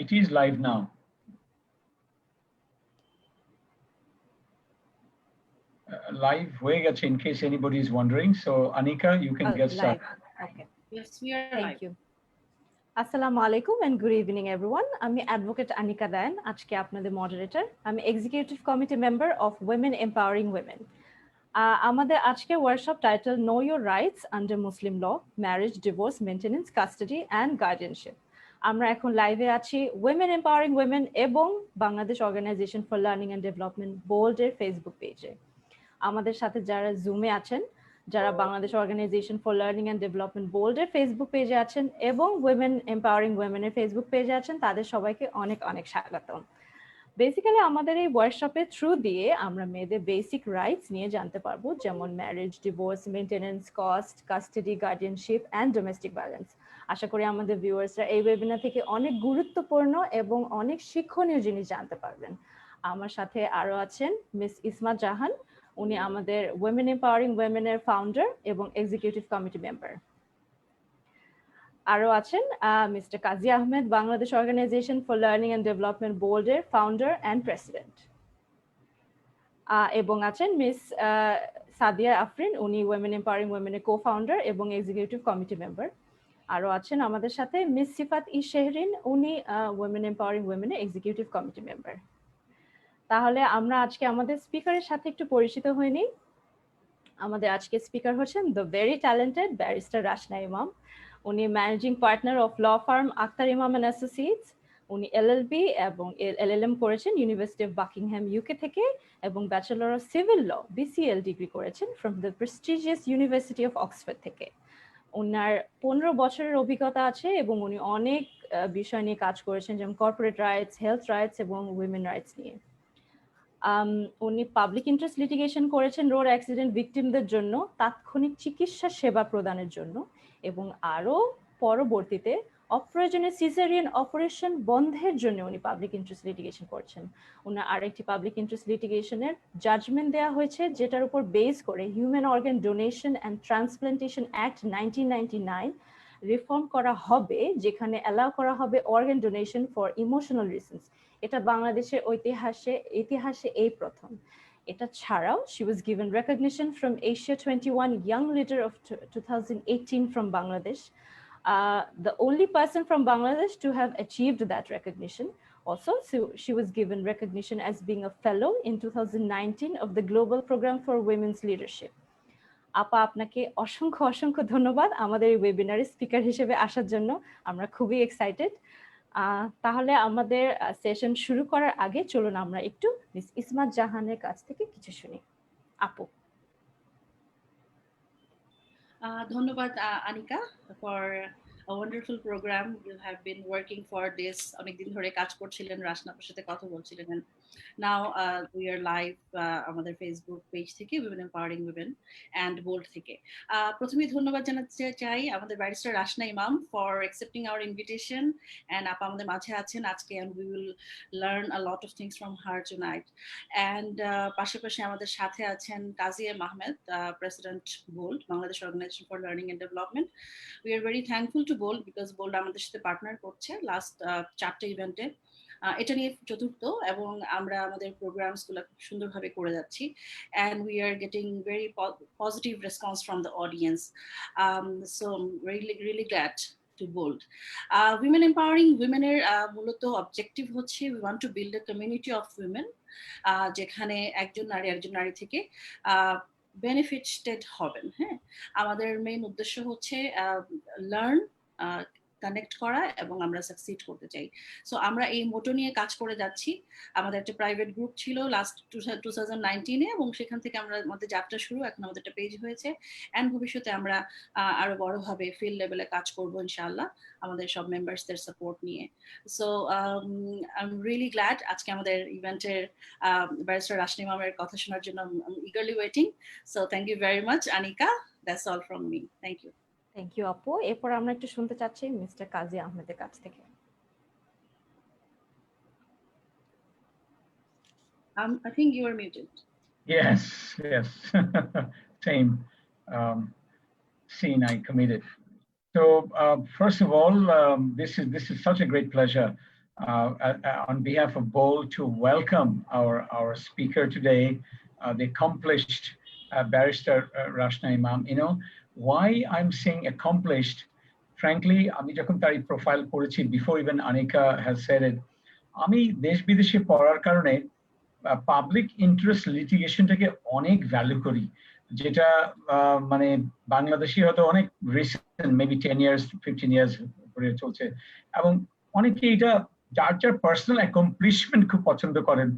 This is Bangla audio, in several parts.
It is live now. Live হয়ে গেছে, in case anybody is wondering. So Anika, you can get started. Okay. Yes, we are Thank live. you. Assalamu alaikum and good evening everyone. I'm Advocate Anika Dayan, আজকে আপনাদের moderator. I'm Executive Committee member of Women Empowering Women. আমাদের আজকে workshop title Know Your Rights Under Muslim Law, Marriage, Divorce, Maintenance, Custody and Guardianship. আমরা এখন লাইভে আছি Women Empowering Women এবং Bangladesh Organization for Learning and Development বোল্ডের ফেসবুক পেজে। আমাদের সাথে যারা জুমে আছেন, যারা Bangladesh organization for learning and development বোল্ডের ফেসবুক পেজে আছেন এবং উইমেন এম্পাওয়ারিং উইমেনের ফেসবুক পেজে আছেন, তাদের সবাইকে অনেক অনেক স্বাগতম। বেসিক্যালি আমাদের এই ওয়ার্কশপের থ্রু দিয়ে আমরা মেয়েদের বেসিক রাইটস নিয়ে জানতে পারবো, যেমন marriage, divorce, maintenance, cost, custody, guardianship and domestic violence. আশা করি আমাদের ভিউয়ার্সরা এই ওয়েবিনার থেকে অনেক গুরুত্বপূর্ণ এবং অনেক শিক্ষণীয় জিনিস জানতে পারবেন। আমার সাথে আরো আছেন মিস ইসমা জাহান, উনি আমাদের উইমেন এম্পাওয়ারিং উইমেনের ফাউন্ডার এবং এক্সিকিউটিভ কমিটি মেম্বার। আরো আছেন mister Kazi Ahmed, Bangladesh organization for learning and development বোর্ডের ফাউন্ডার অ্যান্ড প্রেসিডেন্ট। এবং আছেন মিস সাদিয়া আফরিন, উনি উইমেন এম্পাওয়ারিং উইমেনের কো ফাউন্ডার এবং এক্সিকিউটিভ কমিটি মেম্বার। আরো আছেন আমাদের সাথে মিস সিফাত ই শেহরিন, উনি উইমেন এম্পাওয়ারিং উইমেনের এক্সিকিউটিভ কমিটি মেম্বার। তাহলে আমরা আজকে আমাদের স্পিকারের সাথে একটু পরিচিত হয়ে নিই। আমাদের আজকে স্পিকার হচ্ছেন the very talented barrister Rashna Imam. উনি managing partner of law firm Akhtar Imam and associates. উনি এলএলবি এবং এলএলএম করেছেন ইউনিভার্সিটি অফ বাকিংহাম ইউকে থেকে এবং bachelor of civil law BCL degree করেছেন from the prestigious university of Oxford থেকে। ওনার 15 বছরের অভিজ্ঞতা আছে এবং উনি অনেক বিষয় নিয়ে কাজ করেছেন, যেমন কর্পোরেট রাইটস, হেলথ রাইটস এবং উইমেন রাইটস নিয়ে। উনি পাবলিক ইন্টারেস্ট লিটিগেশন করেছেন রোড অ্যাক্সিডেন্ট ভিকটিমদের জন্য তাৎক্ষণিক চিকিৎসা সেবা প্রদানের জন্য, এবং আরো পরবর্তীতে অপ্রয়োজনীয় সিজারিয়ান অপারেশন বন্ধের জন্য উনি পাবলিক ইন্টারেস্ট লিটিগেশন করছেন। উনার আরেকটি পাবলিক ইন্টারেস্ট লিটিগেশনের জাজমেন্ট দেওয়া হয়েছে, যেটার উপর বেস করে human organ donation and transplantation act 1999 reform করা হবে, যেখানে অ্যালাউ করা হবে organ donation for emotional reasons. এটা বাংলাদেশের ইতিহাসে এই প্রথম। এটা ছাড়াও she was given recognition from Asia 21 Young Leader of 2018 from Bangladesh, the only person from Bangladesh to have achieved that recognition. Also, she was given recognition as being a fellow in 2019 of the Global Program for Women's Leadership. আপা, আপনাকে অসংখ্য অসংখ্য ধন্যবাদ আমাদের এই ওয়েবিনারে স্পিকার হিসেবে আসার জন্য। আমরা খুবই এক্সাইটেড। তাহলে আমাদের সেশন শুরু করার আগে চলুন আমরা একটু মিস ইসমা জাহানের কাছ থেকে কিছু শুনি। আপু। ধন্যবাদ Anika for a wonderful program. You have been working for this অনেকদিন ধরে কাজ করছিলেন, রাশনাপুর সাথে কথা বলছিলেন। Now we are live আমাদের ফেসবুক পেজ থেকে women empowering women and bold থেকে। প্রথমেই ধন্যবাদ জানাতে চাই আমাদের barrister Rashna Imam for accepting our invitation, and আপা আমাদের মাঝে আছেন আজকে, and we will learn a lot of things from her tonight. And পাশাপাশি আমাদের সাথে আছেন Kazi Ahmed, president BOLD, Bangladesh organization for learning and development. We are very thankful to BOLD because BOLD আমাদের সাথে পার্টনার করছে লাস্ট 4টা ইভেন্টে। এটা নিয়ে চতুর্থ, এবং আমরা আমাদের প্রোগ্রামসগুলো খুব সুন্দরভাবে করে যাচ্ছি, and we are getting very positive response from the audience. So I'm really glad to bold. Women empowering women এর মূলত অবজেক্টিভ হচ্ছে we want to build a community of women, যেখানে একজন নারী থেকে বেনিফিটেড হবেন। হ্যাঁ, আমাদের মেইন উদ্দেশ্য হচ্ছে লার্ন, কানেক্ট করা এবং আমরা সাকসিড করতে চাই। সো আমরা এই মোটো নিয়ে কাজ করে যাচ্ছি। আমাদের একটা প্রাইভেট গ্রুপ ছিল লাস্ট 2019-এ, এবং সেখান থেকে আমাদের যাত্রা শুরু। এখন আমাদের একটা পেজ হয়েছে, অ্যান্ড ভবিষ্যতে আমরা আরো বড়ভাবে ফিল্ড লেভেলে কাজ করবো ইনশাআল্লাহ, আমাদের সব মেম্বার্সদের সাপোর্ট নিয়ে। So I am really glad আজকে আমাদের ইভেন্টের ব্যারিস্টার রাশনা ইমামের কথা শোনার জন্য eagerly waiting. So thank you very much Anika, that's all from me. Thank you. Thank you আপু। এরপর আমরা একটু শুনতে চাচ্ছি মিস্টার কাজী আহমেদের কাছ থেকে। I think you are muted. Yes. Same scene I committed. So first of all, this is such a great pleasure on behalf of BOLD to welcome our speaker today, the accomplished barrister Rashna Imam. You know, why I'm saying accomplished, frankly, আমি যখন তার প্রোফাইল পড়েছি, before even Anika has said it, আমি দেশ বিদেশে পড়ার কারণে পাবলিক ইন্টারেস্ট লিটিগেশনটাকে অনেক ভ্যালু করি, যেটা মানে বাংলাদেশি হয়তো অনেক রিসেন্ট, মেবি 10 years 15 years ধরে চলছে, এবং অনেকে এটা যার যার পার্সোনাল অ্যাকমপ্লিশমেন্ট খুব পছন্দ করেন,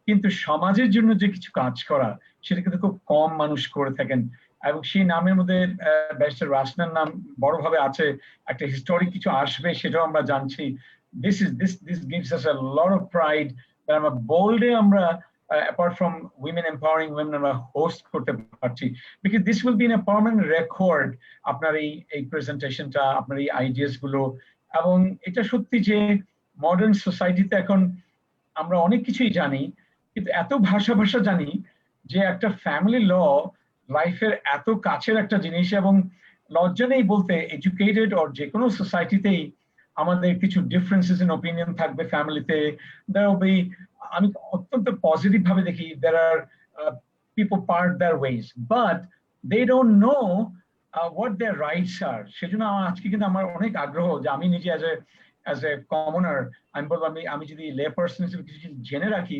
কিন্তু সমাজের জন্য যে কিছু কাজ করা সেটা কিন্তু খুব কম মানুষ করে থাকেন। এবং সেই নামের মধ্যে ব্যারিস্টার রাশনার নাম বড়ভাবে আছে, একটা হিস্টোরিক কিছু আসবে সেটাও আমরা জানছি। This gives us a lot of pride that আমরা বোল্ডে আমরা apart from women empowering women আমরা হোস্ট করতে পারছি, because this will be in a permanent record আপনার এই প্রেজেন্টেশনটা, আপনার এই আইডিয়াস গুলো। এবং এটা সত্যি যে মডার্ন সোসাইটিতে এখন আমরা অনেক কিছুই জানি, কিন্তু এত ভাষা জানি যে একটা ফ্যামিলি ল লাইফের এত কাছের একটা জিনিস, এবং লজ্জা নেই বলতে এডুকেটেড অর যে কোনো সোসাইটিতেই আমাদের কিছু ডিফারেন্সেস ইন ওপিনিয়ন থাকবে ফ্যামিলিতে। আমি অত্যন্ত পজিটিভ ভাবে দেখি there are people part their ways but they don't know what their rights are। সেজন্য আজকে কিন্তু আমার অনেক আগ্রহ যে আমি নিজে as a commoner আমি বলবো, আমি যদি লে পার্সন হিসেবে কিছু জেনে রাখি,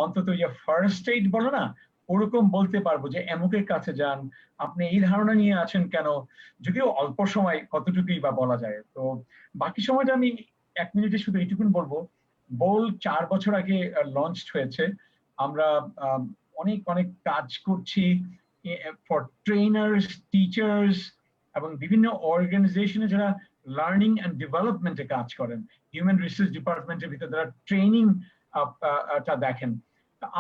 অন্তত যে ফার্স্ট এইড বলো না, ওরকম বলতে পারবো যে এমুকের কাছে যান, আপনি এই ধারণা নিয়ে আছেন কেন, যদিও অল্প সময় কতটুকুই বা বলা যায়। তো বাকি সময়টা আমি 1 মিনিটে শুধু এইটুকুন বলবো, বোল্ড 4 বছর আগে লঞ্চ হয়েছে। আমরা অনেক কাজ করছি ফর ট্রেনার্স, টিচার্স এবং বিভিন্ন অর্গানাইজেশনে যারা লার্নিং এন্ড ডেভেলপমেন্টে কাজ করেন, হিউম্যান রিসোর্স ডিপার্টমেন্টের ভিতরে যারা ট্রেনিং টা দেখেন।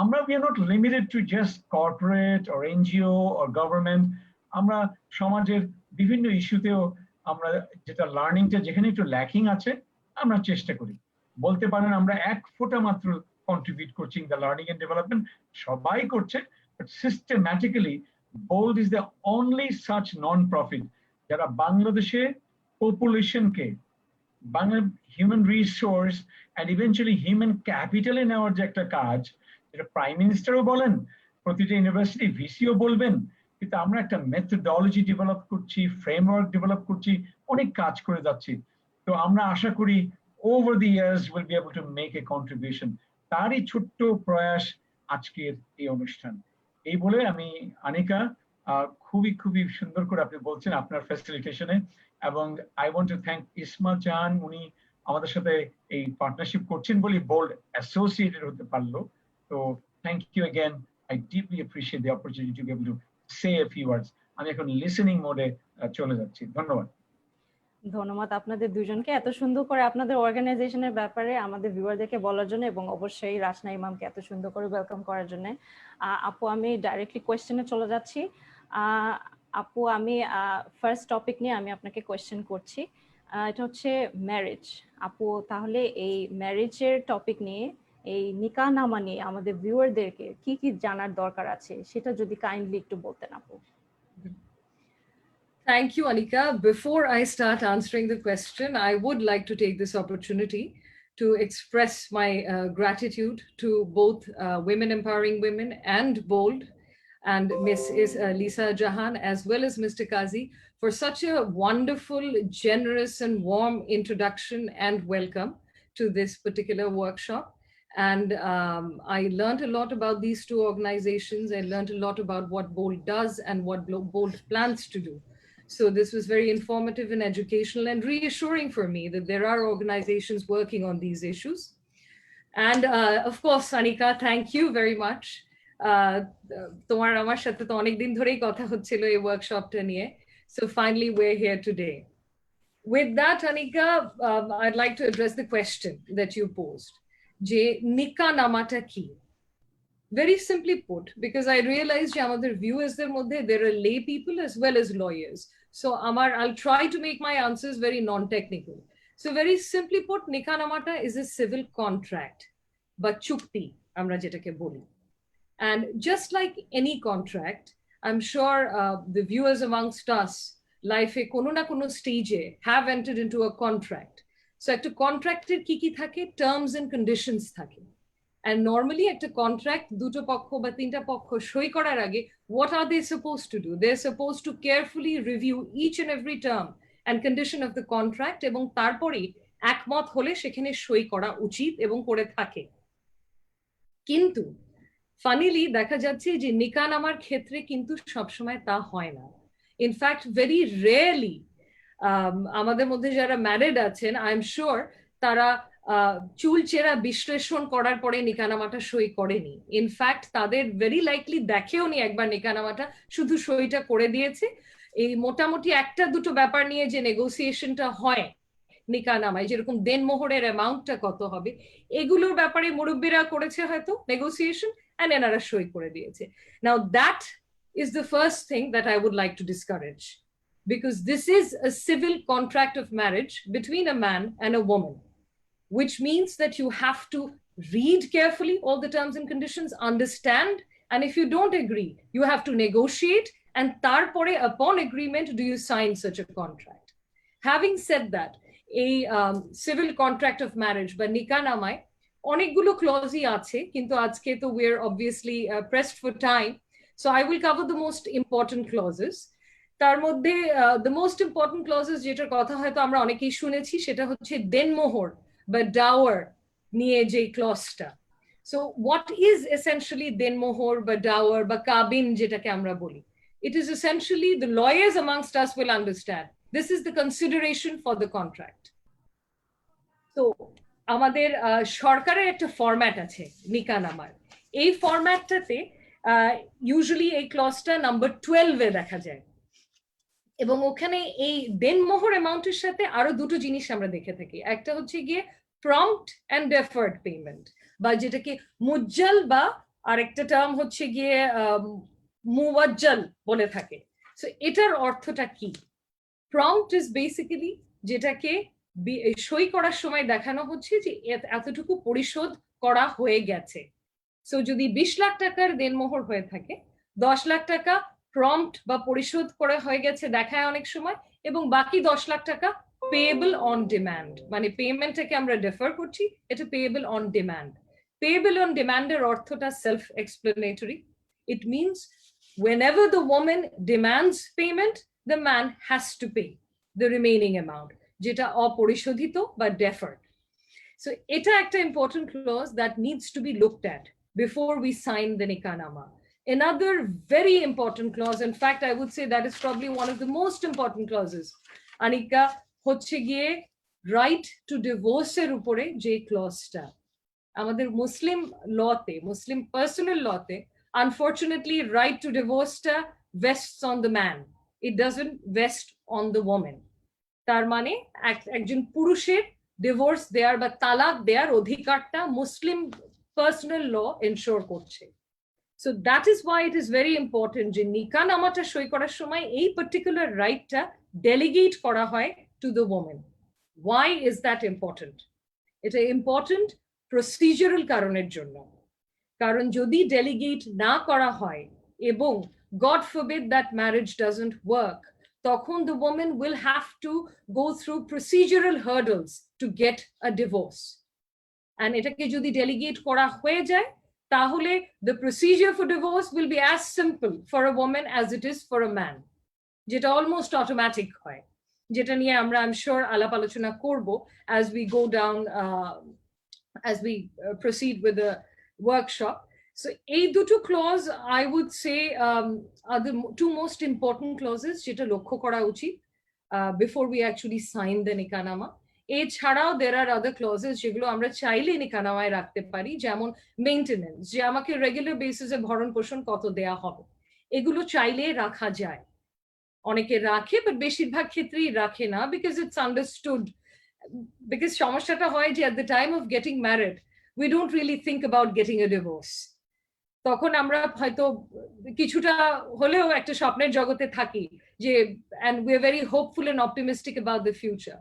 আমরা we are not limited to just corporate or NGO or government। আমরা সমাজের বিভিন্ন ইস্যুতেও আমরা যেটা লার্নিংটা যেখানে একটু ল্যাকিং আছে আমরা চেষ্টা করি। বলতে পারেন আমরা 1 ফোঁটা মাত্র কন্ট্রিবিউট করছি in the learning and development, সবাই করছে, but systematically BOLD is the only such non profit যারা বাংলাদেশে পপুলেশনকে, Bangla human resource and eventually human ক্যাপিটালে নেওয়ার যে একটা কাজ, যেটা প্রাইম মিনিস্টারও বলেন, প্রতিটা ইউনিভার্সিটি ভিসিও বলবেন, কিন্তু আমরা একটা মেথডোলজি ডেভেলপ করছি, ফ্রেমওয়ার্ক ডেভেলপ করছি, অনেক কাজ করে যাচ্ছি। তো আমরা আশা করি over the years we'll be able to make a contribution। তারই ছোট্ট প্রয়াস আজকের এই অনুষ্ঠান। এই বলে আমি আনিকা, খুবই সুন্দর করে আপনি বলছেন আপনার ফ্যাসিলিটেশনে, এবং আই ওয়ান্ট টু থ্যাংক ইসমা জান, উনি আমাদের সাথে এই পার্টনারশিপ করছেন বলে বোল্ড অ্যাসোসিয়েটেড হতে পারলো। তো thank you again, I deeply appreciate the opportunity to be able to say a few words. আমি এখন লিসেনিং মোডে চলে যাচ্ছি। ধন্যবাদ। ধন্যবাদ আপনাদের দুজনকে এত সুন্দর করে আপনাদের অর্গানাইজেশনের ব্যাপারে আমাদের ভিউয়ারদেরকে বলার জন্য, এবং অবশ্যই রাশনা ইমামকে এত সুন্দর করে ওয়েলকাম করার জন্য। আপু, আমি ডাইরেক্টলি কোয়েশ্চেনে চলে যাচ্ছি। আপু, আমি ফার্স্ট টপিক নিয়ে আমি আপনাকে কোয়েশ্চেন করছি, এটা হচ্ছে ম্যারেজ। আপু, তাহলে এই ম্যারেজের টপিক নিয়ে, এই নিকাহ নামা নিয়ে আমাদের ভিউয়ারদেরকে কি কি জানার দরকার আছে সেটা যদি কাইন্ডলি একটু বলতেন আপু। Thank you, Anika. Before I start answering the question, I would like to take this opportunity to express my gratitude to both Women Empowering Women and BOLD and Miss Lisa Jahan, as well as Mr. Kazi, for such a wonderful, generous and warm introduction and welcome to this particular workshop. And I learned a lot about these two organizations. I learned a lot about what BOLD does and what BOLD plans to do. So this was very informative and educational and reassuring for me that there are organizations working on these issues. And of course, Anika, thank you very much. তোমার আমার সাথে তো অনেক দিন ধরেই কথা হচ্ছিল এই ওয়ার্কশপটা নিয়ে। So finally we're here today. With that, Anika, I'd like to address the question that you posed. Je nikah namata ki? Very simply put, because I realized যে আমাদের viewers-দের মধ্যে there are lay people as well as lawyers. So I'll try to make my answers very non-technical. So very simply put, nikah namata is a civil contract, but chukti আমরা যেটাকে বলি। And just like any contract, I'm sure the viewers amongst us life e kono na kono stage have entered into a contract. So একটা কন্ট্রাক্টের কি থাকে, টার্মস এন্ড কন্ডিশনস থাকে। And normally একটা কন্ট্রাক্ট দুটো পক্ষ বা তিনটা পক্ষ সই করার আগে what are they supposed to do? They're supposed to carefully review each and every term and condition of the contract এবং তারপরেই একমত হলে সেখানে সই করা উচিত এবং করে থাকে। কিন্তু ফানিলি দেখা যাচ্ছে যে নিকানামার ক্ষেত্রে কিন্তু সবসময় তা হয় না। ইনফ্যাক্ট ভেরি রেয়ারলি আমাদের মধ্যে যারা ম্যারিড আছেন আই এম শিওর তারা চুলচেরা বিশ্লেষণ করার পরে নিকানামাটা সই করেনি। ইনফ্যাক্ট তাদের ভেরি লাইকলি দেখেও নি একবার নিকানামাটা, শুধু সইটা করে দিয়েছে। এই মোটামুটি একটা দুটো ব্যাপার নিয়ে যে নেগোসিয়েশনটা হয় নিকানামায়, যেরকম দেনমোহরের অ্যামাউন্টটা কত হবে, এগুলোর ব্যাপারে মুরব্বীরা করেছে হয়তো নেগোসিয়েশন, and এনারা সই করে দিয়েছে। Now that is the first thing that I would like to discourage, because this is a civil contract of marriage between a man and a woman, which means that you have to read carefully all the terms and conditions, understand, and if you don't agree, you have to negotiate, and tarpore upon agreement do you sign such a contract. Having said that, a civil contract of marriage বা নিকানামায় অনেকগুলো ক্লজই আছে, কিন্তু আজকে তো we are obviously pressed for time, so I will cover the most important clauses. তার মধ্যে the most important clauses যেটার কথা হয়তো আমরা অনেকেই শুনেছি সেটা হচ্ছে দেনমোহর বা ডাওয়ার নিয়ে যে ক্লজটা। সো হোয়াট ইজ এসেনশিয়ালি দেনমোহর বা ডাওয়ার বা কাবিন যেটাকে আমরা বলি? It is essentially, the lawyers amongst us will understand, this is the consideration for the contract. So আমাদের সরকারের একটা ফরম্যাট আছে নিকানামার। এই ফরম্যাটটাতে ইউজুয়ালি এই ক্লজটা নাম্বার 12 এ দেখা যায়, এবং ওখানে এই দেনমোহর অ্যামাউন্টের সাথে আরো দুটো জিনিস আমরা দেখে থাকি। একটা হচ্ছে গিয়ে প্রম্পট অ্যান্ড ডেফার্ড পেমেন্ট, বা যেটাকে মুজ্জাল বা আরেকটা টার্ম হচ্ছে গিয়ে মুওয়াজ্জাল বলে থাকে। সো এটার অর্থটা কি? প্রম্পট ইজ বেসিক্যালি যেটাকে সই করার সময় দেখানো হচ্ছে যে এতটুকু পরিশোধ করা হয়ে গেছে। সো যদি 20 লাখ টাকার দেনমোহর হয়ে থাকে, 10 লাখ টাকা প্রম্পট বা পরিশোধ করে হয়ে গেছে দেখায় অনেক সময়, এবং বাকি 10 লাখ টাকা পেয়েবল অন ডিমান্ড, মানে পেমেন্টটাকে আমরা ডেফার করছি, এটা payable on demand. Payable on ডিমান্ডের অর্থটা self explanatory. It means whenever the woman demands payment, the man has to pay the remaining amount, যেটা অপরিশোধিত বা deferred. So এটা একটা important clause that needs to be looked at before we sign the nikanama. Another very important clause, in fact I would say that is probably one of the most important clauses, Anika, হচ্ছে গিয়ে right to divorce এর উপরে যে ক্লজটা আমাদের মুসলিম লতে, মুসলিম personal লতে, unfortunately right to divorce টা vests on the man, it doesn't vest on the woman. তার মানে একজন পুরুষের ডিভোর্স দেয়ার বা তালাক দেয়ার অধিকারটা মুসলিম পার্সোনাল ল এনশোর করছে। So that is why it is very important যে নিকানামাটা সই করার সময় এই পার্টিকুলার রাইটটা ডেলিগেট করা হয় to the women. Why is that important? এটা ইম্পর্টেন্ট প্রসিজারাল কারণের জন্য। কারণ যদি ডেলিগেট না করা হয় এবং God forbid that marriage doesn't work, তখন the woman will have to go through procedural hurdles to get a divorce. And এটাকে যদি ডেলিগেট করা হয়ে যায় তাহলে the procedure for divorce will be as simple for a woman as it is for a man, যেটা অলমোস্ট অটোমেটিক হয়, যেটা নিয়ে আমরা I'm sure আলাপ আলোচনা করব as we go down as we proceed with the workshop. So এই দুটো clause I would say are the two most important clauses যেটা লক্ষ্য করা উচিত before we actually sign the nikanama. এছাড়াও there are other clauses যেগুলো আমরা চাইলে নিকানামায় রাখতে পারি, যেমন মেইনটেনেন্স, যে আমাকে রেগুলার বেসিসে ভরণ পোষণ কত দেয়া হবে, এগুলো চাইলে রাখা যায়। অনেকে রাখে বাট বেশিরভাগ ক্ষেত্রেই রাখে না, because it's understood, because সমস্যাটা হয় যে at the time of getting married we don't really think about getting a divorce. তখন আমরা হয়তো কিছুটা হলেও একটা স্বপ্নের জগতে থাকি যে and we are very hopeful and optimistic about the future,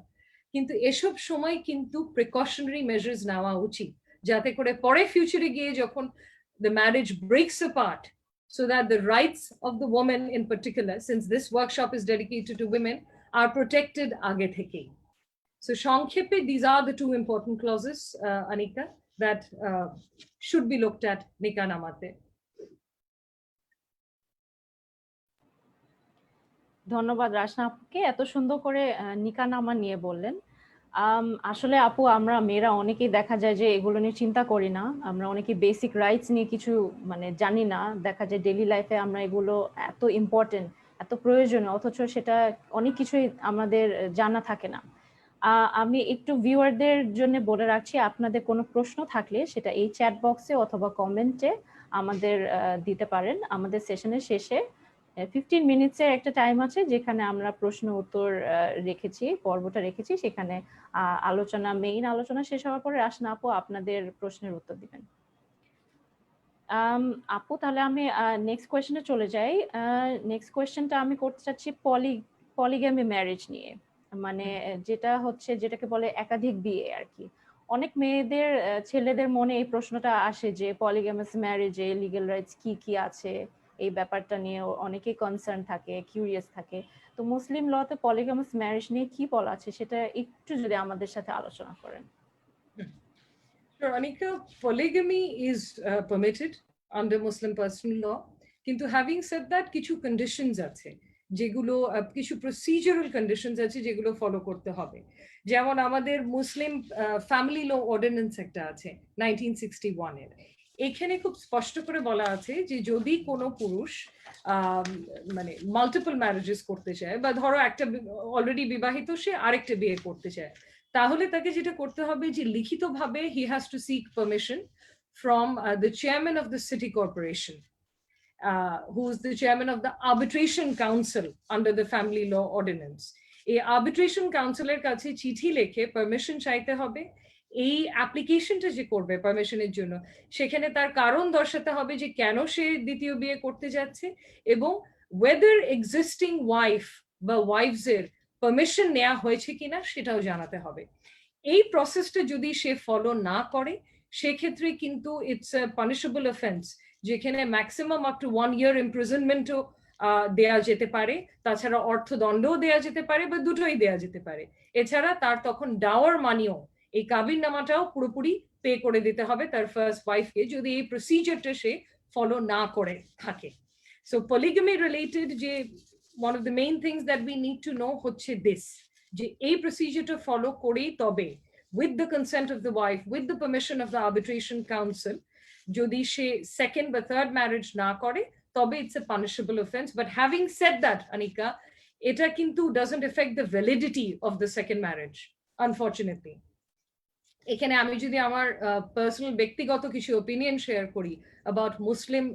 কিন্তু এসব সময় কিন্তু প্রিকশনারি মেজার্স নেওয়া উচিত যাতে করে পরে ফিউচারে গিয়ে যখন the marriage breaks apart, so that the rights of the woman in particular, since this workshop is dedicated to women, are protected আগে থেকেই। So সংক্ষেপে, these are the two important clauses, Anika, that should be looked at nikah namate. ধন্যবাদ রাশনা আপুকে, এত সুন্দর করে নিকা নামা নিয়ে বললেন। আসলে আপু, আমরা মেয়েরা অনেকেই দেখা যায় যে এগুলো নিয়ে চিন্তা করি না, আমরা অনেকেই বেসিক রাইটস নিয়ে কিছু মানে জানি না, দেখা যায় ডেইলি লাইফে আমরা এগুলো এত ইম্পর্টেন্ট, এত প্রয়োজনীয়, অথচ সেটা অনেক কিছুই আমাদের জানা থাকে না। আমি একটু ভিউয়ারদের জন্য বলে রাখছি, আপনাদের কোনো প্রশ্ন থাকলে সেটা এই চ্যাট বক্সে অথবা কমেন্টে আমাদের দিতে পারেন। আমাদের সেশনের শেষে 15 মিনিটসের একটা টাইম আছে যেখানে আমরা প্রশ্ন উত্তর রেখেছি, পর্বটা রেখেছি, সেখানে মেইন আলোচনা শেষ হওয়ার পরে রাশনা আপু আপনাদের প্রশ্নের উত্তর দিবেন। আপু, তাহলে আমি নেক্সট কোয়েশ্চেনে চলে যাই। নেক্সট কোয়েশ্চেনটা আমি করতে চাচ্ছি পলিগ্যামি ম্যারেজ নিয়ে, মানে যেটাকে বলে একাধিক বিয়ে আর কি। অনেক মেয়েদের, ছেলেদের মনে এই প্রশ্নটা আসে যে পলিগ্যামাস ম্যারেজে লিগ্যাল রাইটস কি কি আছে, এই ব্যাপারটা নিয়ে অনেকেই কনসার্ন থাকে, কিউরিয়াস থাকে। তো মুসলিম লতে পলিগ্যামাস ম্যারেজ নিয়ে কি বলা আছে সেটা একটু যদি আমাদের সাথে আলোচনা করেন। Sure, Anika, polygamy is permitted under Muslim personal law. কিন্তু having said that, কিছু conditions আছে যেগুলো, কিছু procedural conditions আছে যেগুলো ফলো করতে হবে। যেমন আমাদের মুসলিম ফ্যামিলি ল অর্ডিন্যান্স একটা আছে 1961 এর। এখানে খুব স্পষ্ট করে বলা আছে যে যদি কোনো পুরুষ মানে মাল্টিপল ম্যারেজেস করতে চায়, বা ধরো একটা অলরেডি বিবাহিত, সে আরেকটা বিয়ে করতে চায়, তাহলে তাকে যেটা করতে হবে যে লিখিতভাবে he has to seek permission from the chairman of the city corporation, who is the chairman of the arbitration council under the family law ordinance. এই arbitration councilor কাছে চিঠি লিখে পারমিশন চাইতে হবে। এই অ্যাপ্লিকেশনটা যে করবে পারমিশনের জন্য, সেখানে তার কারণ দর্শাতে হবে যে কেন সে দ্বিতীয় বিয়ে করতে যাচ্ছে, এবং whether existing wife বা wives এর পারমিশন নেওয়া হয়েছে কিনা সেটাও জানাতে হবে। এই প্রসেসটা যদি সে ফলো না করে, সেক্ষেত্রে কিন্তু ইটস আ পানিশেবল অফেন্স, যেখানে ম্যাক্সিমাম আপ টু 1 year ইমপ্রিজনমেন্টও দেয়া যেতে পারে, তাছাড়া অর্থদণ্ডও দেয়া যেতে পারে, বা দুটোই দেয়া যেতে পারে। এছাড়া তার তখন ডাওয়ার মানিও, এই কাবিন নামাটাও পুরোপুরি পে করে দিতে হবে তার ফার্স্ট ওয়াইফকে, যদি এই প্রসিজারটা সে ফলো না করে থাকে। সো পলিগামি রিলেটেড যে one of the main things that we need to know হচ্ছে this, যে এই প্রসিজারটা ফলো করেই তবে, with the consent of the wife, with the permission of the arbitration council, যদি সে সেকেন্ড বা থার্ড ম্যারেজ না করে, তবে it's a punishable offense. But having said that, Anika, এটা কিন্তু doesn't affect the validity of the second marriage, unfortunately. এখানে আমি যদি আমার পার্সোনাল ব্যক্তিগত কিছু ওপিনিয়ন শেয়ার করি about Muslim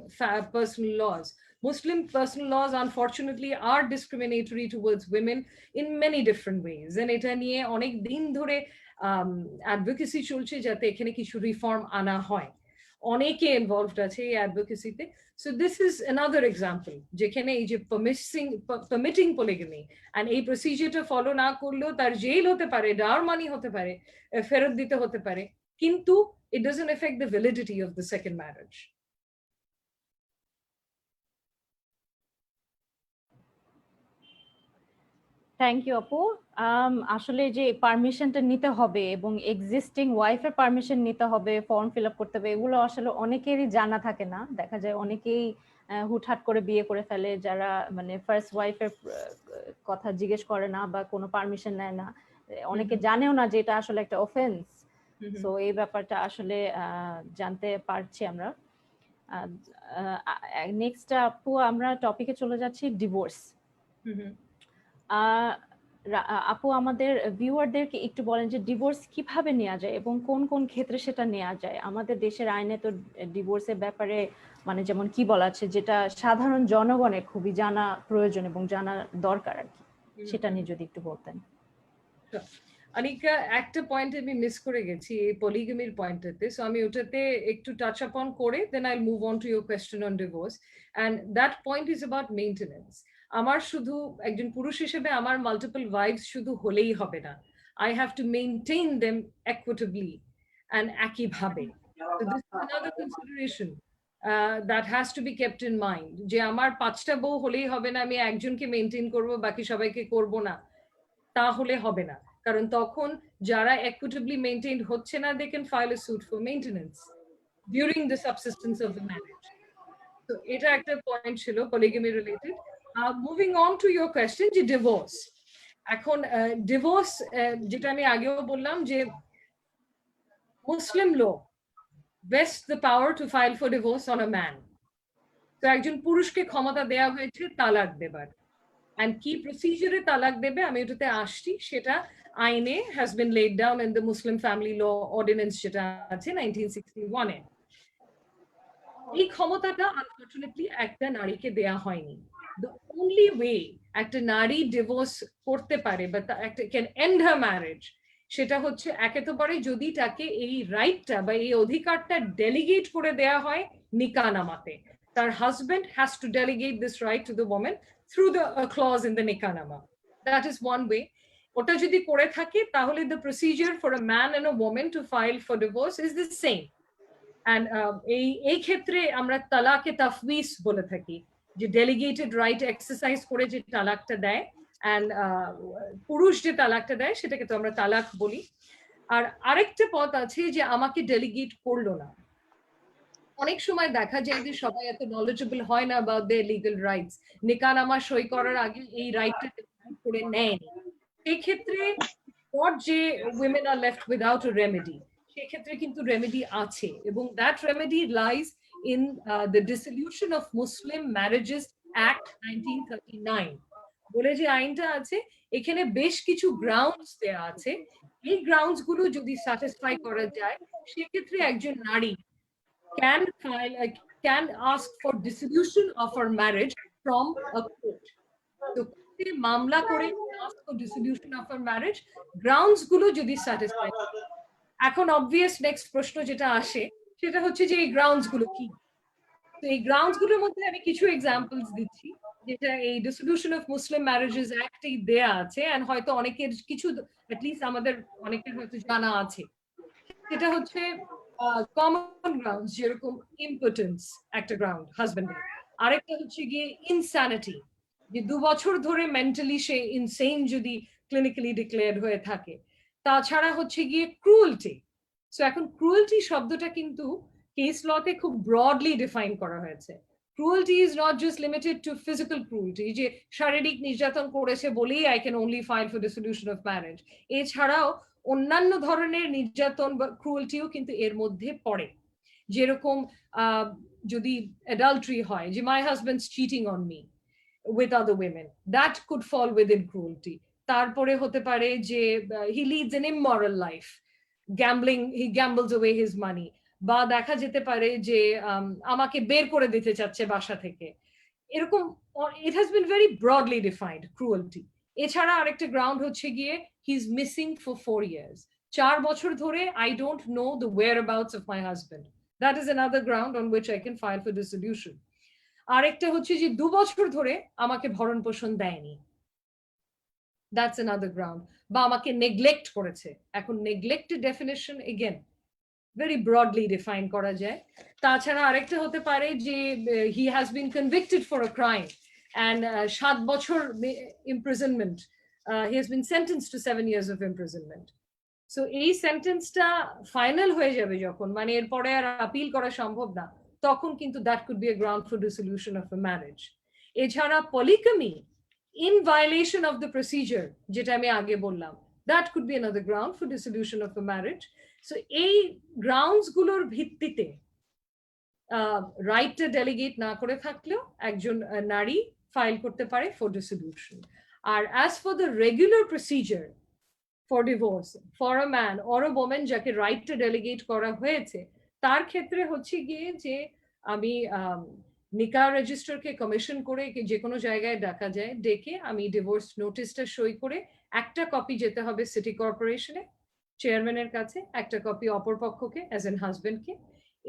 personal laws. Muslim personal laws, unfortunately, are discriminatory towards women in many different ways. And এটা নিয়ে অনেক দিন ধরে অ্যাডভোকেসি চলছে যাতে এখানে কিছু রিফর্ম আনা হয়। অনেকে ইনভলভড আছে এই অ্যাডভোকেসিতে। So this is another example যেখানে এই যে পারমিটিং পলিগামি অ্যান্ড এই প্রসিজারটা ফলো না করলেও তার জেল হতে পারে, ডাওয়ার মানি হতে পারে, ফেরত দিতে হতে পারে, কিন্তু it doesn't affect the validity of the second marriage. Thank you আপু। আসলে যে পারমিশনটা নিতে হবে এবং এক্সিস্টিং ওয়াইফের পারমিশন নিতে হবে, ফর্ম ফিল আপ করতে হবে, এগুলো আসলে অনেকেরই জানা থাকে না। দেখা যায় অনেকেই হুটহাট করে বিয়ে করে ফেলে, যারা মানে ফার্স্ট ওয়াইফের কথা জিজ্ঞেস করে না বা কোনো পারমিশন নেয় না। অনেকে জানেও না যে এটা আসলে একটা অফেন্স। সো এই ব্যাপারটা আসলে জানতে পারছি আমরা। নেক্সট আপু, আমরা টপিকে চলে যাচ্ছি ডিভোর্স। আপু, আমাদের ভিউয়ারদেরকে একটু বলেন যে ডিভোর্স কিভাবে নেওয়া যায় এবং কোন কোন ক্ষেত্রে সেটা নেওয়া যায়। আমাদের দেশের আইনে তো ডিভোর্সের ব্যাপারে মানে যেমন কি বলা আছে, যেটা সাধারণ জনগণের খুবই জানা প্রয়োজন এবং জানা দরকার আর কি, সেটা নিয়ে যদি একটু বলতেন। অনিকা, একটা পয়েন্ট আমি মিস করে গেছি এই পলিগামির পয়েন্টটাতে, সো আমি ওটাতে একটু টাচ আপন করে then I move on to your question on divorce, and that point is about maintenance. আমার শুধু একজন পুরুষ হিসেবে আমার মাল্টিপল ওয়াইফস শুধু হলেই হবে না, I have to maintain them equitably and একইভাবে। So this is another consideration that has to be kept in mind, যে আমার 5টা বউ হলেই হবে না, আমি একজনকে মেইনটেইন করব বাকি সবাইকে করব না, তাহলে হবে না। কারণ তখন যারা equitably maintained হচ্ছে না, they can file a suit for maintenance during the subsistence of the marriage. So এটা একটা পয়েন্ট ছিল polygamy related. Moving on to your question, যে divorce. এখন divorce যেটা আমি আগেও বললাম যে Muslim law vests the power to file for divorce on a man. তো একজন পুরুষকে ক্ষমতা দেয়া হয়েছে তালাক দেবার, and কি প্রসিজারে তালাক দেবে আমি এটাতে আসছি, সেটা আইনে has been laid down in the Muslim family law ordinance যেটা আছে 1961 এ। এই ক্ষমতাটা আনফরচুনেটলি একটা নারীকে দেয়া হয়নি। The only way একটা নারী ডিভোর্স করতে পারে বা একটা ক্যান এন্ড হার ম্যারেজ, সেটা হচ্ছে একেবারে যদি তাকে এই রাইটটা বা এই অধিকারটা ডেলিগেট করে দেয়া হয় নিকানামাতে। তার husband has to delegate this right to the women through the clause in the nikahnama. That is one way. ওটা যদি করে থাকে তাহলে the procedure for a man and a woman to file for divorce is the same. And এই ক্ষেত্রে আমরা তালাকে তাফউইজ বলে থাকি, যে ডেলিগেটেড রাইট এক্সারসাইজ করে যে তালাকটা দেয়, and পুরুষ যে তালাকটা দেয় সেটাকে তো আমরা তালাক বলি। আর আরেকটা পথ আছে যে আমাকে ডেলিগেট করলো না। অনেক সময় দেখা যায় যে সবাই এত নলেজেবল হয় না অ্যাবাউট দেয়ার লিগ্যাল রাইটস, নিকানামা সই করার আগে এই রাইটটা করে নেয়নি। সেই ক্ষেত্রে যে women are left without a remedy, সেক্ষেত্রে কিন্তু রেমেডি আছে, এবং that remedy lies in the dissolution of Muslim marriages act 1939 বলে যে আইনটা আছে, এখানে বেশ কিছু গ্রাউন্ডস দেয়া আছে। এই গ্রাউন্ডস গুলো যদি স্যাটিসফাই করা যায়, সেক্ষেত্রে একজন নারী can ask for dissolution of her marriage from a court. তো মামলা করে ask for dissolution of her marriage, grounds গুলো যদি স্যাটিসফাই। এখন অবভিয়াস নেক্সট প্রশ্ন যেটা আসে সেটা হচ্ছে যে এই গ্রাউন্ডস গুলো কি। তো এই গ্রাউন্ডস গুলোর মধ্যে আমি কিছু এক্সাম্পলস দিচ্ছি, যেটা এই ডিসলিউশন অফ মুসলিম ম্যারেজেস অ্যাক্টেই দেয়া আছে, এন্ড হয়তো অনেকের কিছু অ্যাটলিস্ট আমাদের অনেকের হয়তো জানা আছে। সেটা হচ্ছে কমন গ্রাউন্ডস, যেরকম ইম্পোটেন্স একটা গ্রাউন্ড হাজবেন্ডের। আরেকটা হচ্ছে গিয়ে ইনস্যানিটি, যে 2 বছর ধরে মেন্টালি সে ইনসেইন যদি ক্লিনিক্যালি ডিক্লেয়ার্ড হয়ে থাকে। তাছাড়া হচ্ছে গিয়ে ক্রুয়েলটি। সো এখন ক্রুয়েলটি শব্দটা কিন্তু কেস লতে খুব ব্রডলি ডিফাইন করা হয়েছে। Cruelty is not just limited to physical cruelty, যে শারীরিক নির্যাতন করেছে বলেই I can only file for dissolution of marriage. এছাড়াও অন্যান্য ধরনের নির্যাতন বা ক্রুয়েলটিও কিন্তু এর মধ্যে পড়ে। যেরকম যদি অ্যাডাল্টারি হয়, যে my husband's cheating on me with other women, that could fall within cruelty. তারপরে হতে পারে যে he leads an immoral life, gambling, he gambles away his money, বা দেখা যেতে পারে যে আমাকে বের করে দিতে চাচ্ছে বাসা থেকে, এরকম। it has been very broadly defined cruelty. এছাড়া আরেকটা গ্রাউন্ড হচ্ছে গিয়ে he is missing for 4 years, 4 বছর ধরে I don't know the whereabouts of my husband. That is another ground on which I can file for dissolution. আরেকটা হচ্ছে যে 2 বছর ধরে আমাকে ভরণ পোষণ দেয়নি, দ্যাটস অ্যানাদার গ্রাউন্ড। বা আমাকে নেগলেক্ট করেছে। এখন নেগলেক্টের definition again very broadly define করা যায়। তাছাড়া আরেকটা হতে পারে যে he has been convicted for a crime and 7 বছর imprisonment, he has been sentenced to 7 years of imprisonment. So এই সেন্টেন্সটা ফাইনাল হয়ে যাবে যখন, মানে এরপরে আর আপিল করা সম্ভব না, তখন কিন্তু that could be a ground for dissolution of a marriage. এছাড়া polygamy in violation of the procedure, যেটা আমি আগে বললাম, that could be another ground for dissolution of a marriage. So এই গ্রাউন্ডস গুলোর ভিত্তিতে রাইটটা ডেলিগেট না করে থাকলেও একজন নারী ফাইল করতে পারে for dissolution. R as for the regular procedure for divorce for a man or a woman যাকে রাইটটা ডেলিগেট করা হয়েছে, তার ক্ষেত্রে হচ্ছে গিয়ে যে আমি নিকা রেজিস্টারকে কমিশন করে যে কোনো জায়গায় ডাকা যায়, ডেকে আমি ডিভোর্স নোটিশটা সই করে একটা কপি যেতে হবে সিটি কর্পোরেশনে চেয়ারম্যানের কাছে, একটা কপি অপর পক্ষকে অ্যাজ এন হাজবেন্ডকে,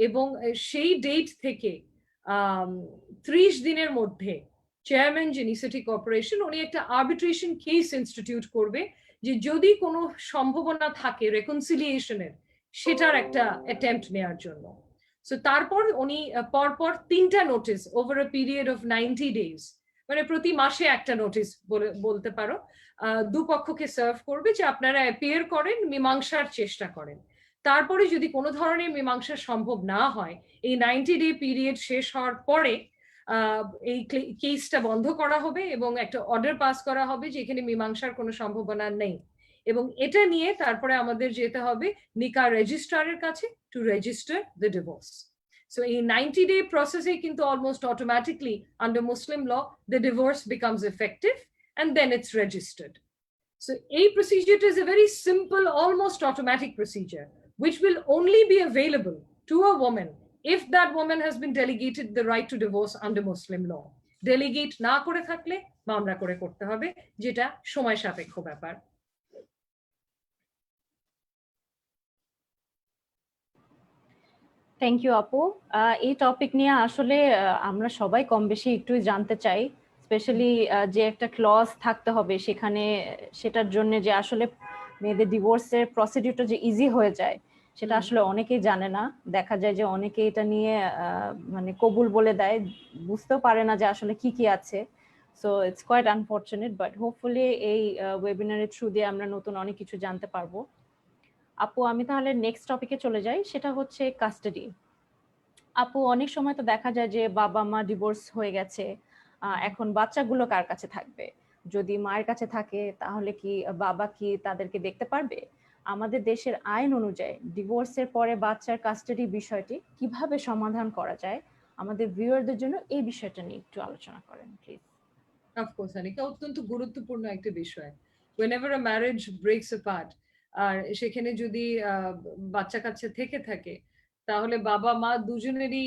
এবং সেই ডেট থেকে 30 দিনের মধ্যে চেয়ারম্যান যিনি সিটি কর্পোরেশন, উনি একটা আর্বিট্রেশন কেস ইনস্টিটিউট করবে, যে যদি কোনো সম্ভাবনা থাকে রেকনসিলিয়েশনের, সেটার একটা অ্যাটেম্পট নেওয়ার জন্য। সো তারপর উনি পরপর 3টা notice over a period of 90 days মানে প্রতি মাসে একটা নোটিশ বলতে পারো, দুপক্ষকে সার্ভ করবে যে আপনারা অ্যাপিয়ার করেন, মীমাংসার চেষ্টা করেন। তারপরে যদি কোনো ধরনের মীমাংসা সম্ভব না হয়, এই 90-day পিরিয়ড শেষ হওয়ার পরে এই কেসটা বন্ধ করা হবে এবং একটা অর্ডার পাস করা হবে যে এখানে মীমাংসার কোনো সম্ভাবনা নেই। এবং এটা নিয়ে তারপরে আমাদের যেতে হবে নিকা রেজিস্ট্রারের কাছে to register the divorce. So a 90-day process কিন্তু almost automatically under Muslim law, the divorce becomes effective and then it's registered. So a procedure is a very simple, almost automatic procedure, which will only be available to a woman if that woman has been delegated the right to divorce under Muslim law. Delegate না করে থাকলে মামলা করে করতে হবে, যেটা সময় সাপেক্ষ ব্যাপার। থ্যাংক ইউ আপু। এই টপিক নিয়ে আসলে আমরা সবাই কম বেশি একটু জানতে চাই, স্পেশালি যে একটা ক্লজ থাকতে হবে সেখানে, সেটার জন্য যে আসলে মেয়েদের ডিভোর্সের প্রসিডিউরটা যে ইজি হয়ে যায় সেটা আসলে অনেকেই জানে না। দেখা যায় যে অনেকে এটা নিয়ে মানে কবুল বলে দেয়, বুঝতেও পারে না যে আসলে কি কি আছে। So it's quite unfortunate, but hopefully এই ওয়েবিনারের থ্রু দিয়ে আমরা নতুন অনেক কিছু জানতে পারবো। আপু আমি তাহলে নেক্সট টপিকে চলে যাই, সেটা হচ্ছে কাস্টাডি। আপু অনেক সময় তো দেখা যায় যে বাবা মা ডিভোর্স হয়ে গেছে, এখন বাচ্চাগুলো কার কাছে থাকবে? যদি মায়ের কাছে থাকে তাহলে কি বাবা কি তাদেরকে দেখতে পারবে? আমাদের দেশের আইন অনুযায়ী ডিভোর্সের পরে বাচ্চার কাস্টাডি বিষয়টি কিভাবে সমাধান করা যায়? আমাদের ভিউয়ারদের জন্য এই বিষয়টা নিয়ে একটু আলোচনা করেন প্লিজ। Of course, Anika, অত্যন্ত গুরুত্বপূর্ণ একটা বিষয়। Whenever a marriage breaks apart, আর সেখানে যদি বাচ্চা কাচ্চা থেকে থাকে, তাহলে বাবা মা দুজনেরই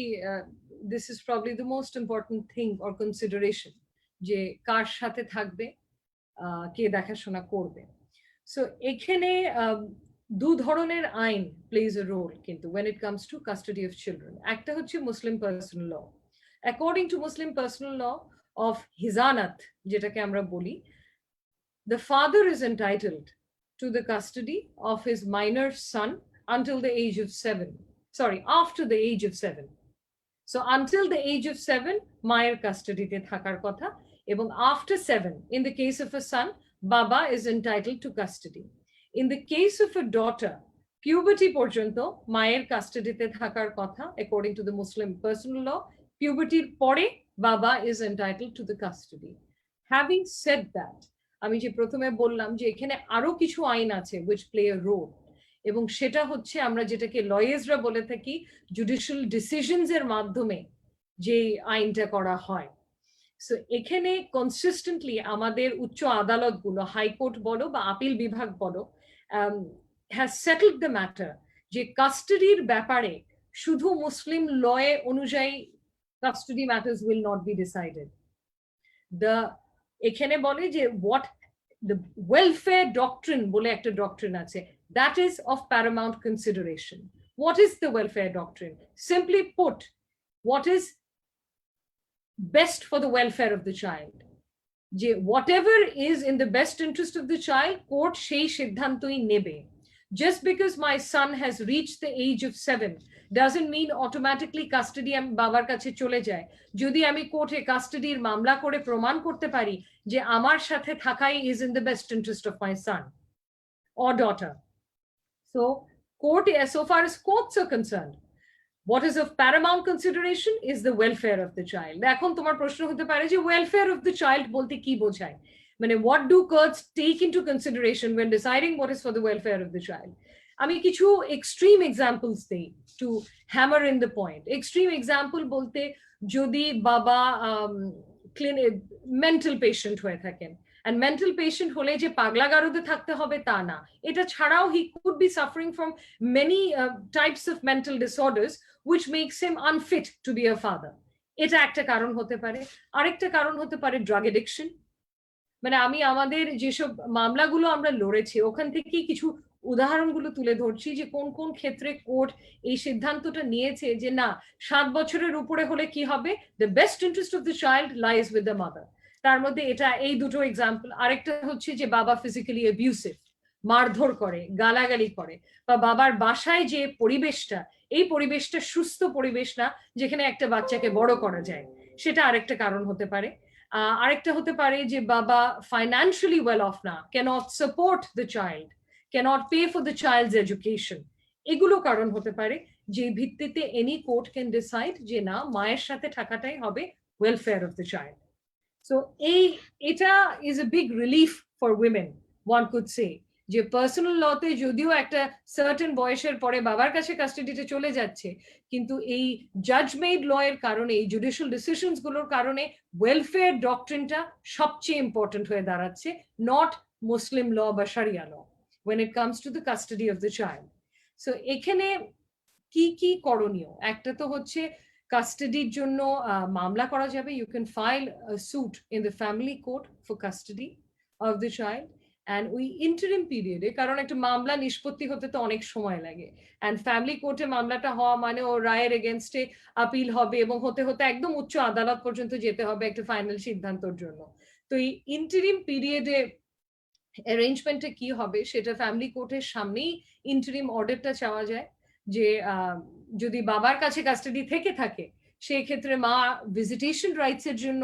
this is probably the most important thing or consideration, যে কার সাথে থাকবে, কে দেখাশোনা করবে। সো এখানে দু ধরনের আইন plays a role কিন্তু when it comes to custody of children. একটা হচ্ছে Muslim personal law. According to Muslim personal law of Hizanat, যেটাকে আমরা বলি, the father is entitled to the custody of his minor son until the age of 7. Sorry, after the age of 7. So until the age of 7, মায়ের কাস্টাডিতে থাকার কথা, এবং after 7, in the case of a son, baba is entitled to custody. In the case of a daughter, puberty পর্যন্ত মায়ের কাস্টাডিতে থাকার কথা according to the Muslim personal law. Puberty পরে baba is entitled to the custody. Having said that, আমি যে প্রথমে বললাম যে এখানে আরো কিছু আইন আছে which play a role, এবং সেটা হচ্ছে আমরা যেটাকে লয়ার্সরা বলে থাকি জুডিশিয়াল ডিসিশনস এর মাধ্যমে যে আইনটা করা হয়। সো এখানে কনসিস্টেন্টলি আমাদের উচ্চ আদালতগুলো, হাইকোর্ট বলো বা আপিল বিভাগ বলো, হ্যাজ সেটেলড দ্য ম্যাটার যে কাস্টাডির ব্যাপারে শুধু মুসলিম লয়ে অনুযায়ী custody matters will not be decided. এখানে বলে যে what the welfare doctrine বলে একটা doctrine আছে, that is of paramount consideration. What is the welfare doctrine? Simply put, what is best for the welfare of the child? যে whatever is in the best interest of the child, court সেই সিদ্ধান্তই নেবে. Just because my son has reached the age of 7 doesn't mean automatically custody আমি বাবার কাছে চলে যায়। যদি আমি কোর্টে কাস্টাডির মামলা করে প্রমাণ করতে পারি যে আমার সাথে থাকাই is in the best interest of my son or daughter. So court, so far as courts are concerned, what is of paramount consideration is the welfare of the child. এখন তোমার প্রশ্ন হতে পারে যে welfare of the child বলতে কি বোঝায়? মানে what do courts take into consideration when deciding what is for the welfare of the child? আমি কিছু extreme examples দেই to hammer in the point. Extreme example বলতে যদি বাবা mental patient হয়ে থাকেন, and mental patient হলে যে পাগলাগারদে থাকতে হবে তা না, এটা ছাড়াও he could be suffering from many types of mental disorders which makes him unfit to be a father. এটা একটা কারণ হতে পারে। আরেকটা কারণ হতে পারে drug addiction. মানে আমি আমাদের যেসব মামলাগুলো আমরা লড়েছি ওখান থেকে কিছু উদাহরণগুলো তুলে ধরছি যে কোন কোন ক্ষেত্রে কোর্ট এই সিদ্ধান্তটা নিয়েছে যে না 7 বছরের উপরে হলে কি হবে, the best interest of the child lies with the mother. তার মধ্যে এটা এই দুটো এক্সাম্পল। আরেকটা হচ্ছে যে বাবা ফিজিক্যালি অ্যাবিউসিভ, মারধর করে, গালাগালি করে, বা বাবার বাসায় যে পরিবেশটা, এই পরিবেশটা সুস্থ পরিবেশ না যেখানে একটা বাচ্চাকে বড় করা যায়, সেটা আরেকটা কারণ হতে পারে। আরেকটা হতে পারে যে বাবা ফাইন্যান্সিয়ালি ওয়েল অফ না, cannot support the child, cannot pay for the child's education. এগুলো কারণ হতে পারে যে ভিত্তিতে এনি কোর্ট ক্যান ডিসাইড যে না, মায়ের সাথে থাকাটাই হবে welfare of the child. So এটা is a big relief for women, one could say, যে পার্সোনাল লতে যদিও একটা সার্টেন বয়সের পরে বাবার কাছে কাস্টাডিতে চলে যাচ্ছে, কিন্তু এই জাজমেড ল এর কারণে, এই জুডিশিয়াল ডিসিশনস গুলোর কারণে ওয়েলফেয়ার ডক্ট্রিনটা সবচেয়ে ইম্পর্টেন্ট হয়ে দাঁড়াচ্ছে, নট মুসলিম ল বা শারিয়া law, when it comes to the custody of the child. So এখানে কি কি করণীয়, একটা তো হচ্ছে কাস্টাডির জন্য মামলা করা যাবে, you can file a suit in the family court for custody of the child. And ওই ইন্টারিম পিরিয়ডে, কারণ একটা মামলা নিষ্পত্তি হতে তো অনেক সময় লাগে, অ্যান্ড ফ্যামিলি কোর্টে মামলাটা হওয়া মানে ও রায়ের এগেনস্টে আপিল হবে এবং হতে হতে একদম উচ্চ আদালত পর্যন্ত যেতে হবে একটা ফাইনাল সিদ্ধান্তর জন্য। তো এই ইন্টারিম পিরিয়ডে অ্যারেঞ্জমেন্টে কি হবে সেটা ফ্যামিলি কোর্টের সামনেই ইন্টারিম অর্ডারটা চাওয়া যায়, যে যদি বাবার কাছে কাস্টাডি থেকে থাকে সেই ক্ষেত্রে মা ভিজিটেশন রাইটস এর জন্য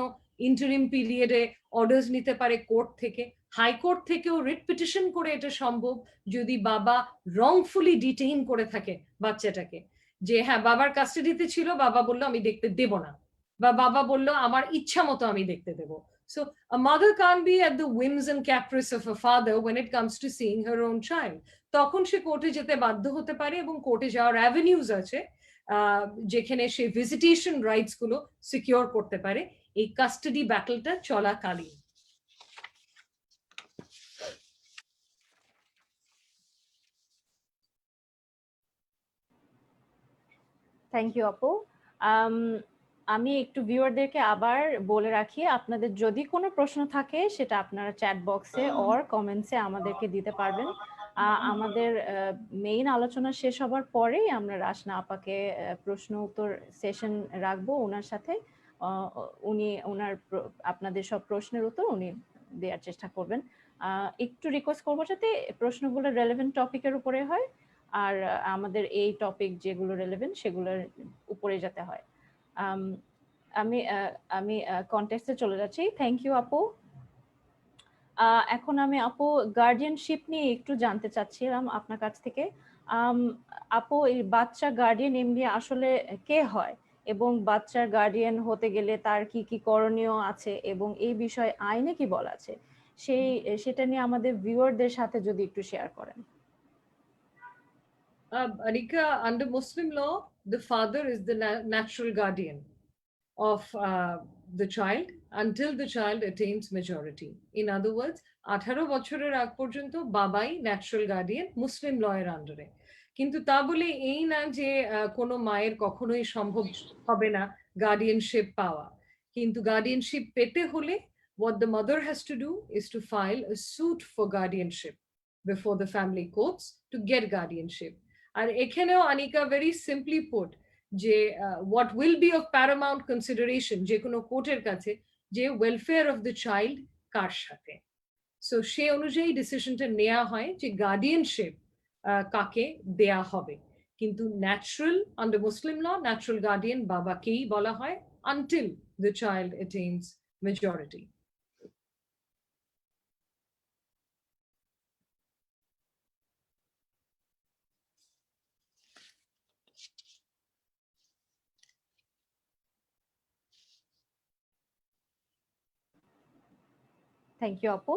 ইন্টারিম পিরিয়ডে অর্ডার্স নিতে পারে কোর্ট থেকে। হাইকোর্ট থেকেও রিট পিটিশন করে এটা সম্ভব যদি বাবা রংফুলি ডিটেইন করে থাকে বাচ্চাটাকে, যে হ্যাঁ বাবার কাস্টাডিতে ছিল, বাবা বললো আমি দেখতে দেব না, বা বাবা বললো আমার ইচ্ছা মতো আমি দেখতে দেব। So a mother can't be at the whims and caprice of a father when it comes to seeing her own child. তখন সে কোর্টে যেতে বাধ্য হতে পারে, এবং কোর্টে যাওয়ার অ্যাভিনিউজ আছে যেখানে সে ভিজিটেশন রাইটস গুলো সিকিউর করতে পারে এই কাস্টাডি ব্যাটলটা চলাকালীন। থ্যাংক ইউ আপু। আমি একটু ভিউয়ারদেরকে আবার বলে রাখি, আপনাদের যদি কোনো প্রশ্ন থাকে সেটা আপনারা চ্যাট বক্সে অর কমেন্টসে আমাদেরকে দিতে পারবেন। আমাদের মেইন আলোচনা শেষ হবার পরেই আমরা রাশনা আপাকে প্রশ্ন উত্তর সেশন রাখবো ওনার সাথে। উনি আপনাদের সব প্রশ্নের উত্তর উনি দেওয়ার চেষ্টা করবেন। একটু রিকোয়েস্ট করবো যাতে প্রশ্নগুলো রেলেভেন্ট টপিকের উপরে হয়, আর আমাদের এই টপিক যেগুলো রেলেভেন্ট সেগুলোর উপরে যাতে হয়। আমি কনটেক্সটে চলে যাচ্ছি। থ্যাংক ইউ আপু। এখন আমি আপু গার্ডিয়ানশিপ নিয়ে একটু জানতে চাচ্ছিলাম আপনার কাছ থেকে। আপু এই বাচ্চা গার্ডিয়ান এমনি আসলে কে হয়, এবং বাচ্চার গার্ডিয়ান হতে গেলে তার কি কি করণীয় আছে, এবং এই বিষয়ে আইনে কি বলা আছে সেটা নিয়ে আমাদের ভিউয়ারদের সাথে যদি একটু শেয়ার করেন। Anika, under Muslim law, the father is the natural guardian of the child until the child attains majority. In other words, 18 বছরের আগ পর্যন্ত বাবাই ন্যাচারাল গার্ডিয়ান মুসলিম ল এর আন্ডারে। কিন্তু তা বলে এই না যে কোনো মায়ের কখনোই সম্ভব হবে না গার্ডিয়ানশিপ পাওয়া। কিন্তু গার্ডিয়ানশিপ পেতে হলে what the mother has to do is to file a suit for guardianship before the family courts to get guardianship. আর এখানেও আনিকা ভেরি সিম্পলি পুট যে what will be of paramount consideration যে কোনো কোর্টের কাছে, যে ওয়েলফেয়ার অফ দ্য চাইল্ড কার সাথে। সো সে অনুযায়ী ডিসিশনটা নেওয়া হয় যে গার্ডিয়ানশিপ কাকে দেয়া হবে। কিন্তু natural under Muslim law natural guardian বাবাকেই বলা হয় until the child attains majority. Thank you আপু।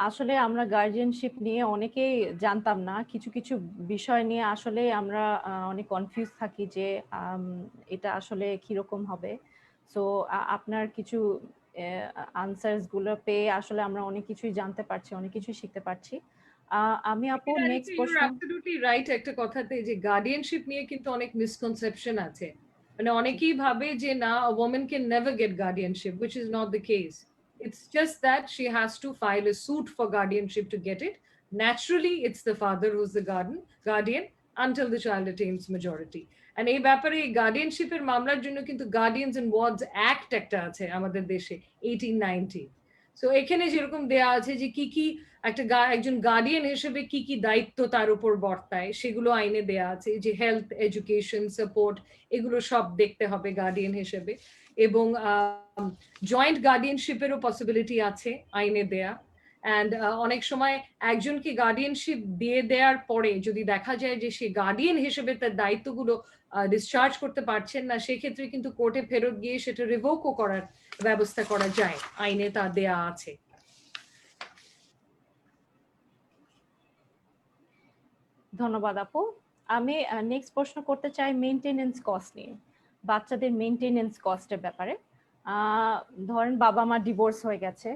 আসলে আমরা গার্ডিয়ানশিপ নিয়ে অনেকেই জানতাম না, কিছু কিছু বিষয় নিয়ে আসলে আমরা অনেক কনফিউজ থাকি যে এটা আসলে কিরকম হবে। সো আপনার কিছু আনসারস গুলো পেয়ে আসলে আমরা অনেক কিছুই জানতে পারছি, অনেক কিছুই শিখতে পারছি। আমি আপু নেক্সট প্রশ্ন। অ্যাবসলিউটলি রাইট একটা কথাতে, যে গার্ডিয়ানশিপ নিয়ে কিন্তু অনেক মিসকনসেপশন আছে, মানে অনেকেই ভাবে যে না, a woman can never get guardianship, which is not the case. It's just that she has to file a suit for guardianship to get it. Naturally, it's the father who's the guardian until the child attains majority. And এই ব্যাপারে গার্ডিয়ানশিপের মামলার জন্য কিন্তু গার্ডিয়ানস এন্ড ওয়ার্ডস অ্যাক্ট একটা আছে আমাদের দেশে 1890। সো এখানে যেরকম দেয়া আছে যে কি কি একজন গার্ডিয়ান হিসেবে কি কি দায়িত্ব তার উপর বর্তায় সেগুলো আইনে দেয়া আছে, যে হেলথ, এডুকেশন, সাপোর্ট, এগুলো সব দেখতে হবে গার্ডিয়ান হিসেবে। এবং জয়েন্ট গার্ডিয়ানশিপেরও পসিবিলিটি আছে আইনে দেয়া। অ্যান্ড অনেক সময় একজনকে গার্ডিয়ানশিপ দিয়ে দেওয়ার পরে যদি দেখা যায় যে সে গার্ডিয়ান হিসেবে তার দায়িত্বগুলো ডিসচার্জ করতে পারছেন না, সেক্ষেত্রে কিন্তু কোর্টে ফেরত গিয়ে সেটা রিভোকও করার ব্যবস্থা করা যায়, আইনে তা দেয়া আছে। ধন্যবাদ আপু। আমি নেক্সট প্রশ্ন করতে চাই মেইনটেনেন্স কস্ট নিয়ে, বাচ্চাদের মেইনটেনেন্স কস্টের ব্যাপারে। ধরেন বাবা মা ডিভোর্স হয়ে গেছে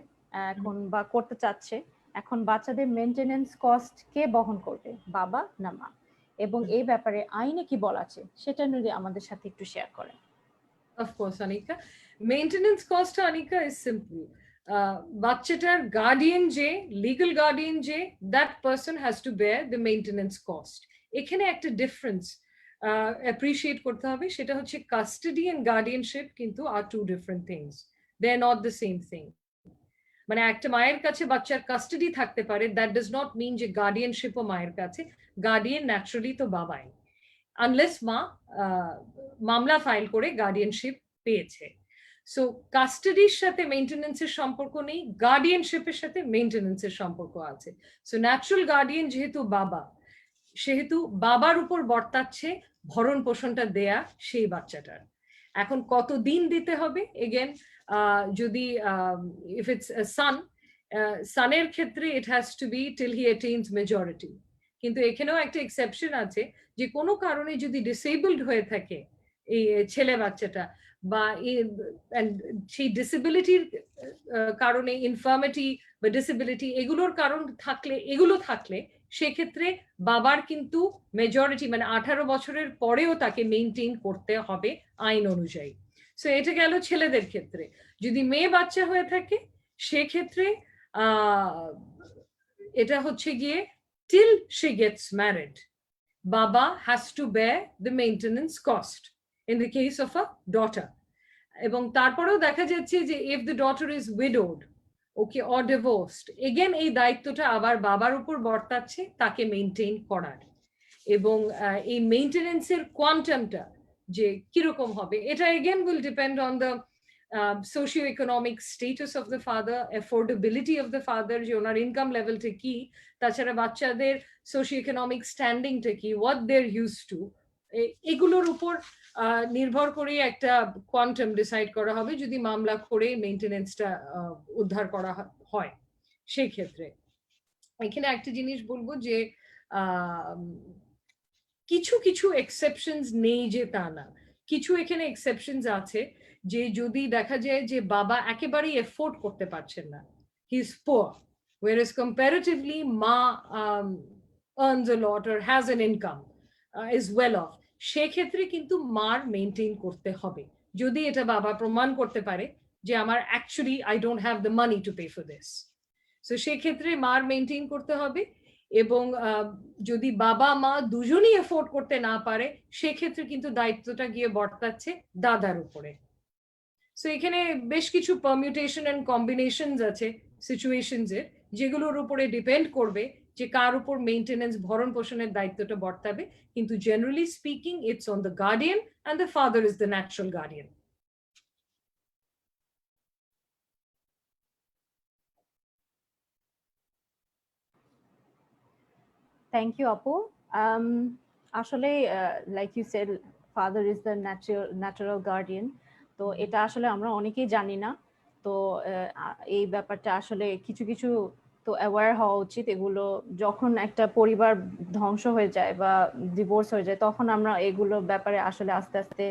এখন বা করতে চাচ্ছে, এখন বাচ্চাদের মেইনটেনেন্স কস্ট কে বহন করবে, বাবা না মা, এবং এই ব্যাপারে আইনে কি বলা আছে সেটা নিয়ে আমাদের সাথে একটু শেয়ার করেন। Of course, Anika. Maintenance cost, Anika, is simple. বাচ্চাটার গার্ডিয়ান যে, লিগাল গার্ডিয়ান যে, that person has to bear the maintenance cost. এখানে একটা ডিফারেন্স অ্যাপ্রিশিয়েট করতে হবে, সেটা হচ্ছে কাস্টাডি এন্ড গার্ডিয়ানশিপ কিন্তু are two different things, they are not the same thing. মানে একটা মায়ের কাছে বাচ্চার কাস্টাডি থাকতে পারে, দ্যাট ডাজ নট মিন যে গার্ডিয়ানশিপও মায়ের কাছে। গার্ডিয়ান ন্যাচারালি তো বাবাই, আনলেস মা মামলা ফাইল করে গার্ডিয়ানশিপ পেয়েছে। সো কাস্টাডির সাথে মেইনটেনেন্সের সম্পর্ক নেই, গার্ডিয়ানশিপের সাথে মেইনটেনেন্সের সম্পর্ক আছে। সো ন্যাচারাল গার্ডিয়ান যেহেতু বাবা, সেহেতু বাবার উপর বর্তাচ্ছে ভরণ পোষণটা দেয়া সেই বাচ্চাটার। এখন কতদিন দিতে হবে, এগেন যদি ইফ ইটস সান, সানের ক্ষেত্রে it has to be till he attains majority. কিন্তু এখানেও একটা এক্সেপশন আছে, যে কোনো কারণে যদি ডিসেবলড হয়ে থাকে এই ছেলে বাচ্চাটা, বা সেই ডিসেবিলিটির কারণে, ইনফার্মিটি বা ডিসেবিলিটি এগুলোর কারণ থাকলে, এগুলো থাকলে সেক্ষেত্রে বাবার কিন্তু মেজরিটি মানে 18 বছরের পরেও তাকে মেইনটেইন করতে হবে আইন অনুযায়ী। সো এটা গেল ছেলেদের ক্ষেত্রে। যদি মেয়ে বাচ্চা হয়ে থাকে সেক্ষেত্রে এটা হচ্ছে গিয়ে till she gets married, Baba has to bear the maintenance cost in the case of a daughter. এবং তারপরেও দেখা যাচ্ছে যে if the daughter is widowed, okay, or divorced, again এই দায়িত্বটা আবার বাবার উপর বর্তাচ্ছে তাকে মেইনটেইন করার। এবং এই মেইনটেনেন্সের কোয়ান্টামটা যে কিরকম হবে, এটা again will depend on the socio-economic status of the father, affordability of the father, যে ওনার ইনকাম লেভেলটা কি, তাছাড়া বাচ্চাদের সোশিও-ইকোনমিক স্ট্যান্ডিংটা কি, what they are used to, এগুলোর উপর নির্ভর করে একটা কোয়ান্টাম ডিসাইড করা হবে যদি মামলা করে মেইনটেনেন্সটা উদ্ধার করা হয়। সেই ক্ষেত্রে এখানে একটা জিনিস বলবো যে কিছু কিছু এক্সেপশনস নেই যে তা না, কিছু এখানে এক্সেপশনস আছে, যে যদি দেখা যায় যে বাবা একেবারেই এফোর্ড করতে পারছেন না, he is poor, whereas comparatively মা earns a lot or has an income, is well off, সেক্ষেত্রে কিন্তু মার মেইনটেইন করতে হবে, যদি এটা বাবা প্রমাণ করতে পারে যে আমার actually I don't have the money to pay for this. So সেক্ষেত্রে মার মেইনটেইন করতে হবে। এবং যদি বাবা মা দুজনই এফোর্ড করতে না পারে সেক্ষেত্রে কিন্তু দায়িত্বটা গিয়ে বর্তাচ্ছে দাদার উপরে। সো এখানে বেশ কিছু পারমিউটেশন এন্ড কম্বিনেশনস আছে সিচুয়েশনস এর, যেগুলোর উপরে ডিপেন্ড করবে যে কার উপর মেইনটেনেন্স ভরণ পোষণের দায়িত্বটা বর্তাবে। কিন্তু generally speaking it's on the guardian and the father is the natural guardian. Thank you আপু। আসলে like you said, father is the natural guardian. তো এটা আসলে আমরা অনেকেই জানি না। তো এই ব্যাপারটা আসলে কিছু কিছু তো অ্যাওয়্যার হওয়া উচিত। এগুলো যখন একটা পরিবার ধ্বংস হয়ে যায় বা ডিভোর্স হয়ে যায়, তখন আমরা এগুলো ব্যাপারে আসলে আস্তে আস্তে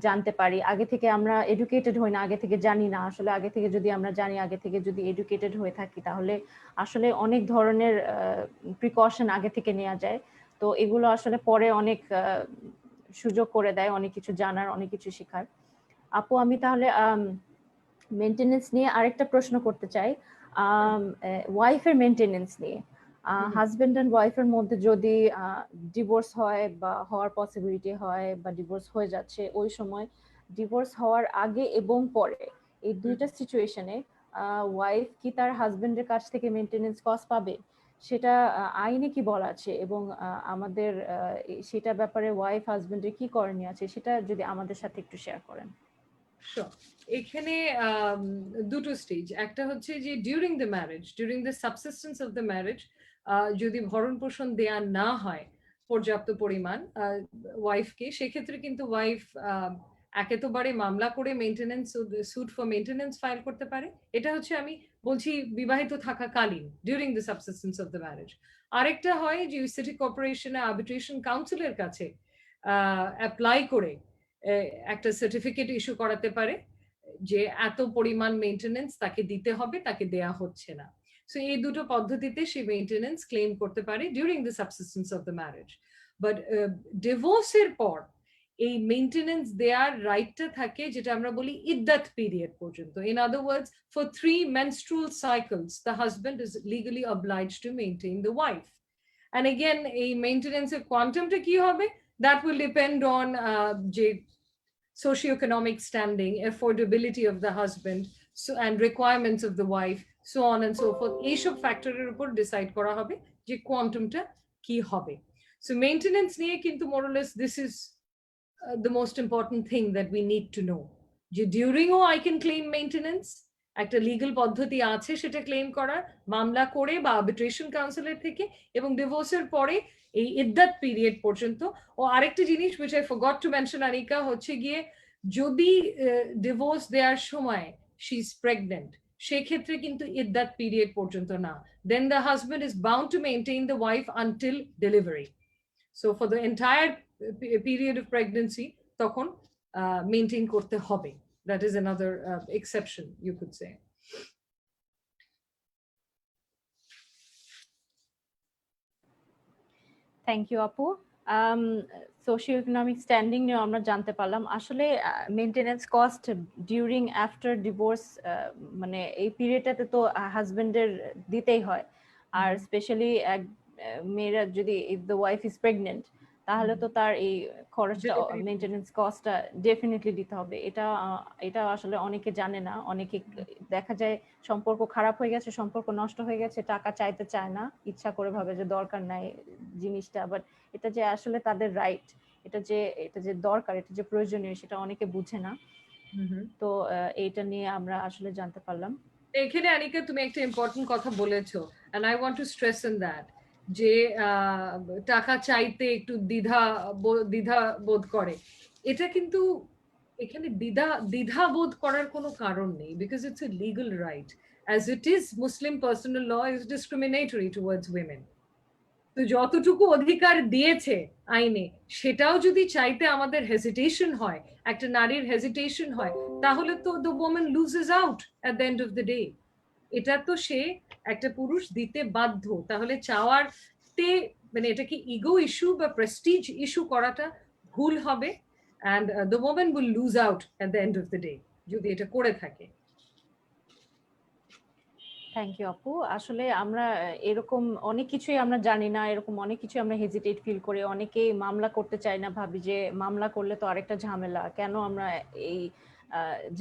জানতে পারি। আগে থেকে আমরা এডুকেটেড হই না, আগে থেকে জানি না। আসলে আগে থেকে যদি আমরা জানি, আগে থেকে যদি এডুকেটেড হয়ে থাকি, তাহলে আসলে অনেক ধরনের প্রিকশন আগে থেকে নেওয়া যায়। তো এগুলো আসলে পরে অনেক সুযোগ করে দেয় অনেক কিছু জানার, অনেক কিছু শেখার। আপু আমি তাহলে মেইনটেনেন্স নিয়ে আরেকটা প্রশ্ন করতে চাই, ওয়াইফের মেইনটেনেন্স নিয়ে। হাজবেন্ড এন্ড ওয়াইফের মধ্যে যদি ডিভোর্স হয় বা হওয়ার পসিবিলিটি হয় বা ডিভোর্স হয়ে যাচ্ছে, ওই সময় ডিভোর্স হওয়ার আগে এবং পরে এই দুইটা সিচুয়েশনে ওয়াইফ কি তার হাজবেন্ডের কাছ থেকে মেইনটেনেন্স কস্ট পাবে, সেটা আইনে কি বলা আছে, এবং আমাদের সেটা ব্যাপারে ওয়াইফ হাজবেন্ডের কি করণীয় আছে, সেটা যদি আমাদের সাথে একটু শেয়ার করেন। Sure. এখানে দুটো স্টেজ, একটা হচ্ছে যে during the marriage, during the subsistence of the marriage, যদি ভরণ পোষণ দেয়া না হয় পর্যাপ্ত পরিমাণ ওয়াইফকে, সেক্ষেত্রে কিন্তু ওয়াইফ একে তো বারে মামলা করে maintenance suit for maintenance file করতে পারে। এটা হচ্ছে আমি বলছি বিবাহিত থাকাকালীন, during the subsistence of the marriage. আরেকটা হয় যে সিটি কর্পোরেশনে আর্বিট্রেশন কাউন্সিলের কাছে অ্যাপ্লাই করে একটা সার্টিফিকেট ইস্যু করাতে পারে যে এত পরিমাণ মেইনটেনেন্স তাকে দিতে হবে, তাকে দেয়া হচ্ছে না। সো এই দুটো পদ্ধতিতে সে মেইনটেনেন্স ক্লেম করতে পারে during the subsistence of the marriage. But ডিভোর্সের পর এই মেইনটেনেন্স দেওয়ার রাইটটা থাকে যেটা আমরা বলি ইদ্দাত পিরিয়ড পর্যন্ত। In other words, for 3 menstrual cycles the husband is legally obliged to maintain the wife. And again, এই মেইনটেনেন্সের কোয়ান্টামটা কি হবে, that will depend on যে socioeconomic standing, affordability of the husband, so and requirements of the wife, so on and so forth. এইসব ফ্যাক্টরের উপর ডিসাইড করা হবে যে কোয়ান্টামটা কি হবে। So maintenance নিয়ে কিন্তু more or less this is the most important thing that we need to know. যে ডিউরিংও I can claim maintenance, একটা লিগ্যাল পদ্ধতি আছে সেটা ক্লেম করার, মামলা করে বা আর্বিট্রেশন কাউন্সিলের থেকে, এবং ডিভোর্সের পরে এই ইদ্দাত পিরিয়ড পর্যন্ত। ও আরেকটা জিনিস which I forgot to mention Anika, হচ্ছে গিয়ে যদি ডিভোর্স দেওয়ার সময় she is pregnant, সেক্ষেত্রে কিন্তু ইদ্দাত পিরিয়ড পর্যন্ত না, then the husband is bound to maintain the wife until delivery. So for the entire period of pregnancy তখন মেইনটেইন করতে হবে। That is another exception, you could say. Thank you আপু। সোশিও ইকোনমিক স্ট্যান্ডিং নিয়ে আমরা জানতে পারলাম। আসলে maintenance cost during after divorce, মানে এই পিরিয়ডটাতে তো হাজবেন্ডের দিতেই হয়। আর স্পেশালি মেয়েরা যদি if the wife is pregnant, তাহলে তো তার এই খরচটা, মেইনটেনেন্স কস্টটা ডেফিনেটলি দিতে হবে। এটা আসলে অনেকে জানে না। অনেকে দেখা যায় সম্পর্ক খারাপ হয়ে গেছে, সম্পর্ক নষ্ট হয়ে গেছে, টাকা চাইতে চায় না, ইচ্ছা করে ভাবে যে দরকার নাই জিনিসটা, বাট এটা যে আসলে তাদের রাইট, এটা যে দরকার, এটা যে প্রয়োজনীয়, সেটা অনেকে বুঝে না। তো এইটা নিয়ে আমরা আসলে জানতে পারলাম। এখানে আনিকা তুমি একটা ইম্পর্টেন্ট কথা বলেছো, and I want to stress on that, যে টাকা চাইতে একটু দ্বিধা বোধ করে, এটা কিন্তু এখানে দ্বিধা বোধ করার কোনো কারণ নেই, because it's a legal right. As it is, Muslim personal law is discriminatory towards women. তো যতটুকু অধিকার দিয়েছে আইনে, সেটাও যদি চাইতে আমাদের হেজিটেশন হয়, একটা নারীর হেজিটেশন হয়, তাহলে তো the woman loses out at the end of the day. এটা তো সে একটা পুরুষ দিতে বাধ্য। তাহলে চাওয়ারতে মানে এটা কি ইগো ইস্যু বা প্রেস্টিজ ইস্যু করাটা ভুল হবে, and the woman will lose out at the end of the day যদি এটা করে থাকে। থ্যাংক ইউ আপু। আসলে আমরা এরকম অনেক কিছুই আমরা জানি না, এরকম অনেক কিছু আমরা হেজিটেট ফিল করি, অনেকেই মামলা করতে চাই না, ভাবি যে মামলা করলে তো আরেকটা ঝামেলা, কেন আমরা এই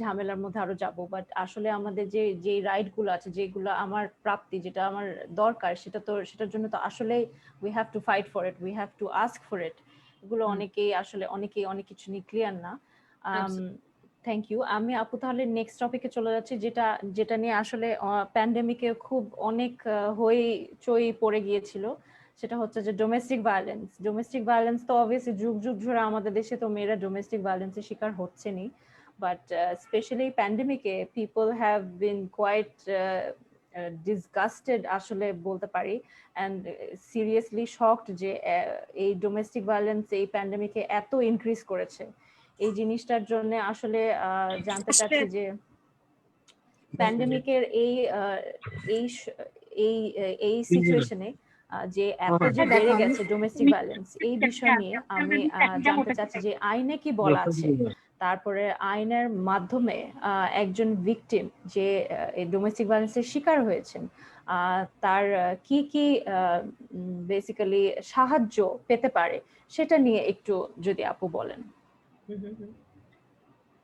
ঝামেলার মধ্যে আরো যাব। বাট আসলে আমাদের যে রাইটগুলো আছে, যেগুলো আমার প্রাপ্তি, যেটা আমার দরকার, সেটার জন্য তো আসলে we have to fight for it, we have to ask for it. এগুলো অনেকেই অনেক কিছু নিয়ে ক্লিয়ার না। Thank you. আমি আপু তাহলে নেক্সট টপিকে চলে যাচ্ছি, যেটা নিয়ে আসলে প্যান্ডেমিকে খুব অনেক হইচই পড়ে গিয়েছিল, সেটা হচ্ছে যে ডোমেস্টিক ভায়োলেন্স। ডোমেস্টিক ভায়োলেন্স তো অবভিয়াসলি যুগ ধরে আমাদের দেশে তো মেয়েরা ডোমেস্টিক ভায়োলেন্সের শিকার হচ্ছেনই, বাট স্পেশালি প্যান্ডেমিকে people have been quite disgusted আসলে বলতে পারি, অ্যান্ড সিরিয়াসলি শকড যে এই ডোমেস্টিক ভায়োলেন্স এই প্যান্ডেমিকে এত ইনক্রিজ করেছে। এই জিনিসটার জন্য আসলে জানতে চাচ্ছি যে প্যান্ডেমিকের এই সিচুয়েশনে যে এত যে বেড়ে গেছে ডোমেস্টিক ভায়োলেন্স, এই বিষয় নিয়ে আমি জানতে চাচ্ছি যে আইনে কি বলা আছে, তারপরে আইনের মাধ্যমে একজন ভিকটিম যে ডোমেস্টিক ভায়োলেন্সের শিকার হয়েছেন তার কি কি বেসিক্যালি সাহায্য পেতে পারে, সেটা নিয়ে একটু যদি আপু বলেন।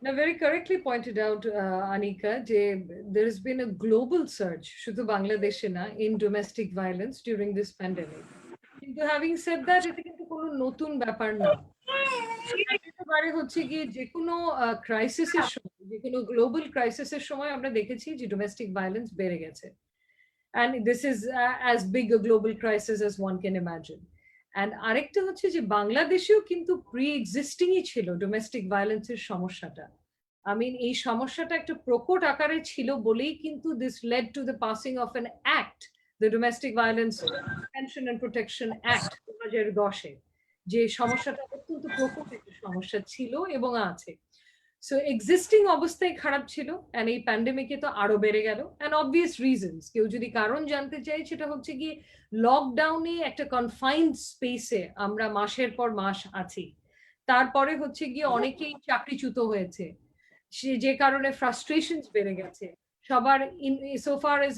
Now, very correctly pointed out, Anika, there has been a global surge, শুধু বাংলাদেশে না, in domestic violence during this pandemic. কিন্তু having said that, এটা কিন্তু কোনো নতুন ব্যাপার না। একেবারে হচ্ছে গিয়ে যে কোনো ক্রাইসিসের সময়, যে কোনো গ্লোবাল ক্রাইসিসের সময় আমরা দেখেছি যে ডোমেস্টিক ভায়োলেন্স বেড়ে গেছে। And this is as big a global crisis as one can imagine. And আরেকটা হচ্ছে যে বাংলাদেশেও কিন্তু প্রি এক্সিস্টিংই ছিল ডোমেস্টিক ভায়োলেন্সের সমস্যাটা। I mean এই সমস্যাটা একটা প্রকট আকারে ছিল বলেই কিন্তু this led to the passing of an act, the Domestic Violence Prevention and Protection Act 2010-এ, যে সমস্যাটা অত্যন্ত প্রকট একটা সমস্যা ছিল এবং আছে। সো এক্সিস্টিং অবস্থায় খারাপ ছিল, এন্ড এই প্যান্ডেমিকে তো আরো বেড়ে গেল, এন্ড অবভিয়াস রিজনস। কেউ যদি কারণ জানতে চাই সেটা হচ্ছে গিয়ে লকডাউনে একটা কনফাইন্ড স্পেসে আমরা মাসের পর মাস আছি, তারপরে হচ্ছে গিয়ে অনেকেই চাকরিচ্যুত হয়েছে, সে যে কারণে ফ্রাস্ট্রেশনস বেড়ে গেছে সবার। সো ফার এজ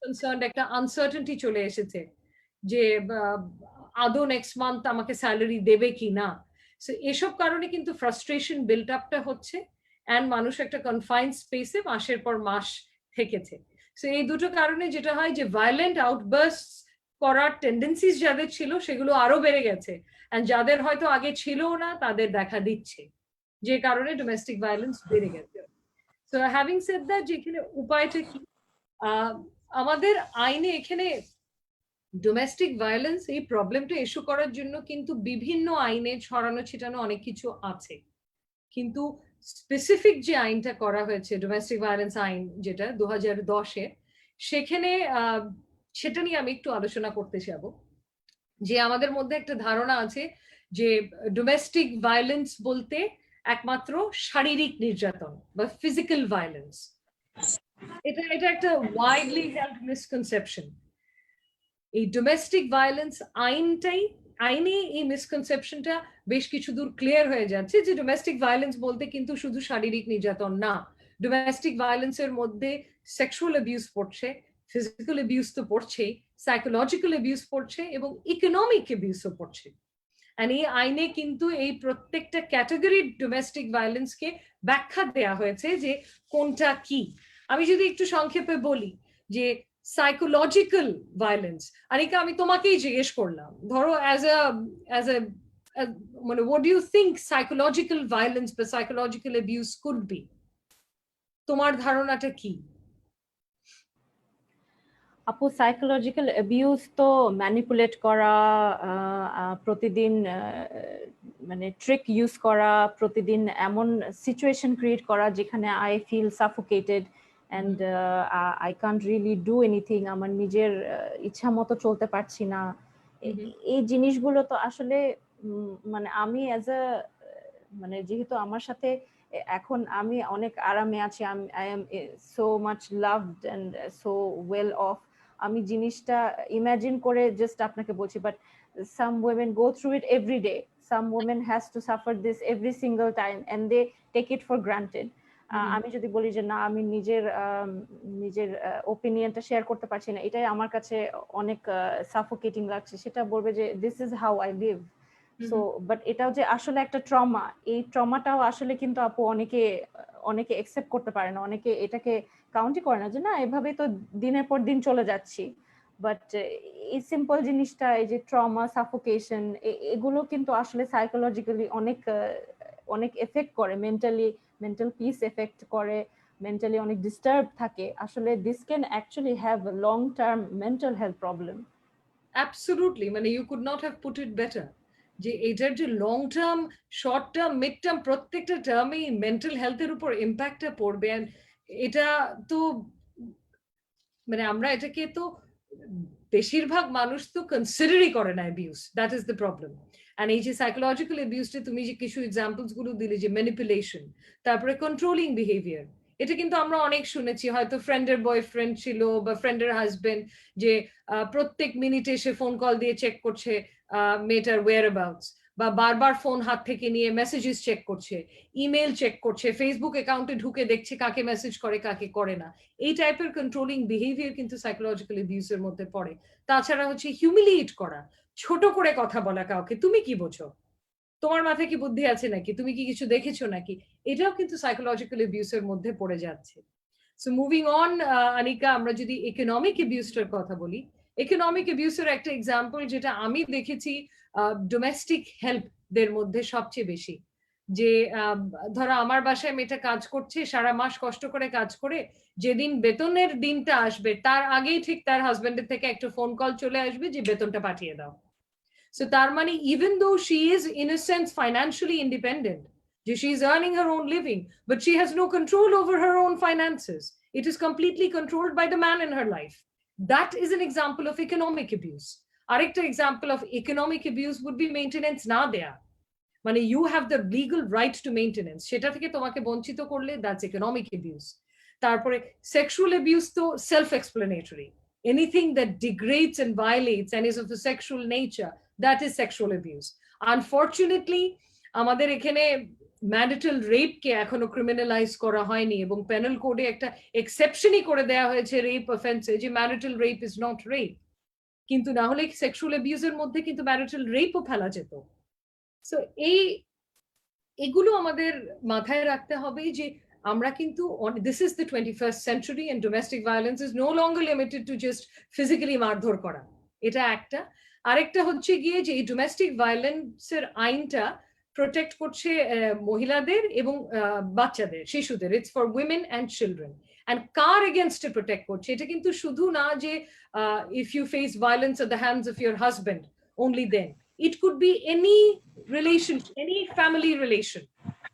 কনসার্নড একটা আনসার্টেনটি চলে এসেছে যে আদৌ নেক্সট মান্থ আমাকে স্যালারি দেবে কি না। সো এসব কারণে কিন্তু ফ্রাস্ট্রেশন বিল্ড আপটা হচ্ছে, অ্যান্ড মানুষ একটা কনফাইন্ড স্পেসে মাসের পর মাস থেকেছে। সো এই দুটো কারণে যেটা হয় যে ভায়োলেন্ট আউটবার্স্ট করার টেন্ডেন্সিস যাদের ছিল সেগুলো আরো বেড়ে গেছে, অ্যান্ড যাদের হয়তো আগে ছিল না তাদের দেখা দিচ্ছে, যে কারণে ডোমেস্টিক ভায়োলেন্স বেড়ে গেছে। সো হ্যাভিং সেড দ্যাট, যেখানে উপায়টা কি, আমাদের আইনে এখানে ডোমেস্টিক ভায়োলেন্স এই প্রবলেমটা ইস্যু করার জন্য কিন্তু বিভিন্ন আইনে ছড়ানো ছিটানো অনেক কিছু আছে, কিন্তু স্পেসিফিক যে আইনটা করা হয়েছে ডোমেস্টিক ভায়োলেন্স আইন যেটা 2010-এ, সেখানে সেটা নিয়ে আমি একটু আলোচনা করতে যাব। যে আমাদের মধ্যে একটা ধারণা আছে যে ডোমেস্টিক ভায়োলেন্স বলতে একমাত্র শারীরিক নির্যাতন বা ফিজিক্যাল ভায়োলেন্স। এটা একটা ওয়াইডলি হেল্ড মিসকনসেপশন। এই ডোমেস্টিক ভায়োলেন্স আইনে এই মিসকনসেপশনটা বেশ কিছু দূর ক্লিয়ার হয়ে যাচ্ছে যে ডোমেস্টিক ভায়োলেন্স বলতে কিন্তু শুধু শারীরিক নির্যাতন না, ডোমেস্টিক ভায়োলেন্সের মধ্যে সেক্সুয়াল অ্যাবিউজ পড়ছে, ফিজিক্যাল অ্যাবিউজ তো পড়ছেই, সাইকোলজিক্যাল অ্যাবিউজ পড়ছে এবং ইকোনমিক অ্যাবিউজও পড়ছে। এন্ড এই আইনে কিন্তু এই প্রত্যেকটা ক্যাটাগরির ডোমেস্টিক ভায়োলেন্সকে ব্যাখ্যা দেওয়া হয়েছে যে কোনটা কি। আমি যদি একটু সংক্ষেপে বলি যে সাইকোলজিক্যাল ভায়োলেন্স, আনিকা আমি তোমাকেই জিজ্ঞেস করলাম, ধরো অ্যাজ এ মানে what do you think psychological violence বা psychological abuse could be? তোমার ধারণাটা কি? আপু, সাইকোলজিক্যাল অ্যাবিউজ তো ম্যানিপুলেট করা, প্রতিদিন মানে ট্রিক ইউজ করা, প্রতিদিন এমন সিচুয়েশন ক্রিয়েট করা যেখানে I feel suffocated and I can't really do anything, আমার নিজের ইচ্ছা মতো চলতে পারছি না। এই জিনিসগুলো তো আসলে মানে আমি অ্যাজ আ মানে যেহেতু আমার সাথে এখন আমি অনেক আরামে আছি, I am so much loved and so well off, আমি জিনিসটা ইমাজিন করে জাস্ট আপনাকে বলছি। But some women go through it every day, some women has to suffer this every single time and they take it for granted. আমি যদি বলি যে না, আমি নিজের ওপিনিয়নটা শেয়ার করতে পারছি না, এটাই আমার কাছে অনেক সাফোকেটিং লাগছে, সেটা বলবে যে this is how I live. So but এটাও যে আসলে একটা ট্রমা, এই ট্রমাটাও আসলে কিন্তু আপু অনেকে একসেপ্ট করতে পারে না, অনেকে এটাকে কাউন্টই করে না যে না এভাবেই তো দিনের পর দিন চলে যাচ্ছি। বাট এই সিম্পল জিনিসটা, এই যে ট্রমা, সাফোকেশন, এগুলো কিন্তু আসলে সাইকোলজিক্যালি অনেক এফেক্ট করে, মেন্টাল পিস এফেক্ট করে, মেন্টালি অনেক ডিস্টার্ব থাকে। আসলে this can actually have long term mental health problem. Absolutely, মানে you could not have put it better, যে এটার যে long term, short term, mid term, প্রত্যেকটা টার্মেই মেন্টাল হেলথের উপর ইম্প্যাক্টটা পড়বে। এটা তো মানে আমরা এটাকে তো বেশিরভাগ মানুষ তো কনসিডারই করে না abuse, that is the problem. And এই যে সাইকোলজিক্যাল অ্যাবিউজটা তুমি যে কিছু এক্সাম্পলস গুলো দিলে, যে ম্যানিপুলেশন, তারপরে কন্ট্রোলিং বিহেভিয়ার, এটা কিন্তু আমরা অনেক শুনেছি। হয়তো ফ্রেন্ডের বয়ফ্রেন্ড ছিল বা ফ্রেন্ডের হাজবেন্ড, যে প্রত্যেক মিনিটে সে ফোন কল দিয়ে চেক করছে মেয়েটার ওয়্যার অ্যাবাউটস, বা বারবার ফোন হাত থেকে নিয়ে মেসেজেস চেক করছে, ইমেল চেক করছে, ফেসবুক অ্যাকাউন্টে ঢুকে দেখছে কাকে মেসেজ করে কাকে করে না। এই টাইপের কন্ট্রোলিং বিহেভিয়ার কিন্তু সাইকোলজিক্যাল অ্যাবিউজের মধ্যে পড়ে। তাছাড়া হচ্ছে হিউমিলিয়েট করা, ছোট করে কথা বলা কাউকে, তুমি কি বোঝো, তোমার মাথায় কি বুদ্ধি আছে নাকি, তুমি কি কিছু দেখেছো নাকি, এটাও কিন্তু সাইকোলজিক্যাল অ্যাবিউজের মধ্যে পড়ে যাচ্ছে। সো মুভিং অন, আনিকা, আমরা যদি ইকোনমিক অ্যাবিউজটার কথা বলি, ইকোনমিক অ্যাবিউজের একটা এক্সাম্পল যেটা আমি দেখেছি ডোমেস্টিক হেল্প দের মধ্যে সবচেয়ে বেশি। যে ধরো আমার বাসায় মেয়েটা কাজ করছে, সারা মাস কষ্ট করে কাজ করে, যেদিন বেতনের দিনটা আসবে তার আগেই ঠিক তার হাজবেন্ডের থেকে একটা ফোন কল চলে আসবে যে বেতনটা পাঠিয়ে দাও। So তার মানে even though she is in a sense financially independent, she is earning her own living, but she has no control over her own finances. It is completely controlled by the man in her life. That is an example of economic abuse. Arekta example of economic abuse would be maintenance na deya. মানে you have the legal right to maintenance, সেটা থেকে তোমাকে বঞ্চিত করলে that's economic abuse. তারপরে sexual abuse তো self explanatory. Anything that degrades and violates and is of a sexual nature, that is sexual abuse. Unfortunately আমাদের এখানে ম্যারিটাল রেপ কে এখনো ক্রিমিনালাইজ করা হয়নি, এবং পেনাল কোডে একটা এক্সেপশনই করে দেওয়া হয়েছে রেপ অফেন্সে, যে marital rape is not rape. কিন্তু না হলে সেক্সুয়াল অ্যাবিউজের মধ্যে কিন্তু ম্যারিটাল রেপও ফেলা যেত। সো এগুলো আমাদের মাথায় রাখতে হবে যে আমরা কিন্তু this is the 21st century and domestic violence is no longer limited to just physically মারধর করা। এটা একটা। আরেকটা হচ্ছে গিয়ে যে এই ডোমেস্টিক ভায়োলেন্সের আইনটা প্রোটেক্ট করছে মহিলাদের এবং বাচ্চাদের, শিশুদের। It's for women and children. And কার এগেনস্টে প্রোটেক্ট করছে, এটা কিন্তু শুধু না যে if you face violence at the hands of your husband only then. It could be any relation, any family relation,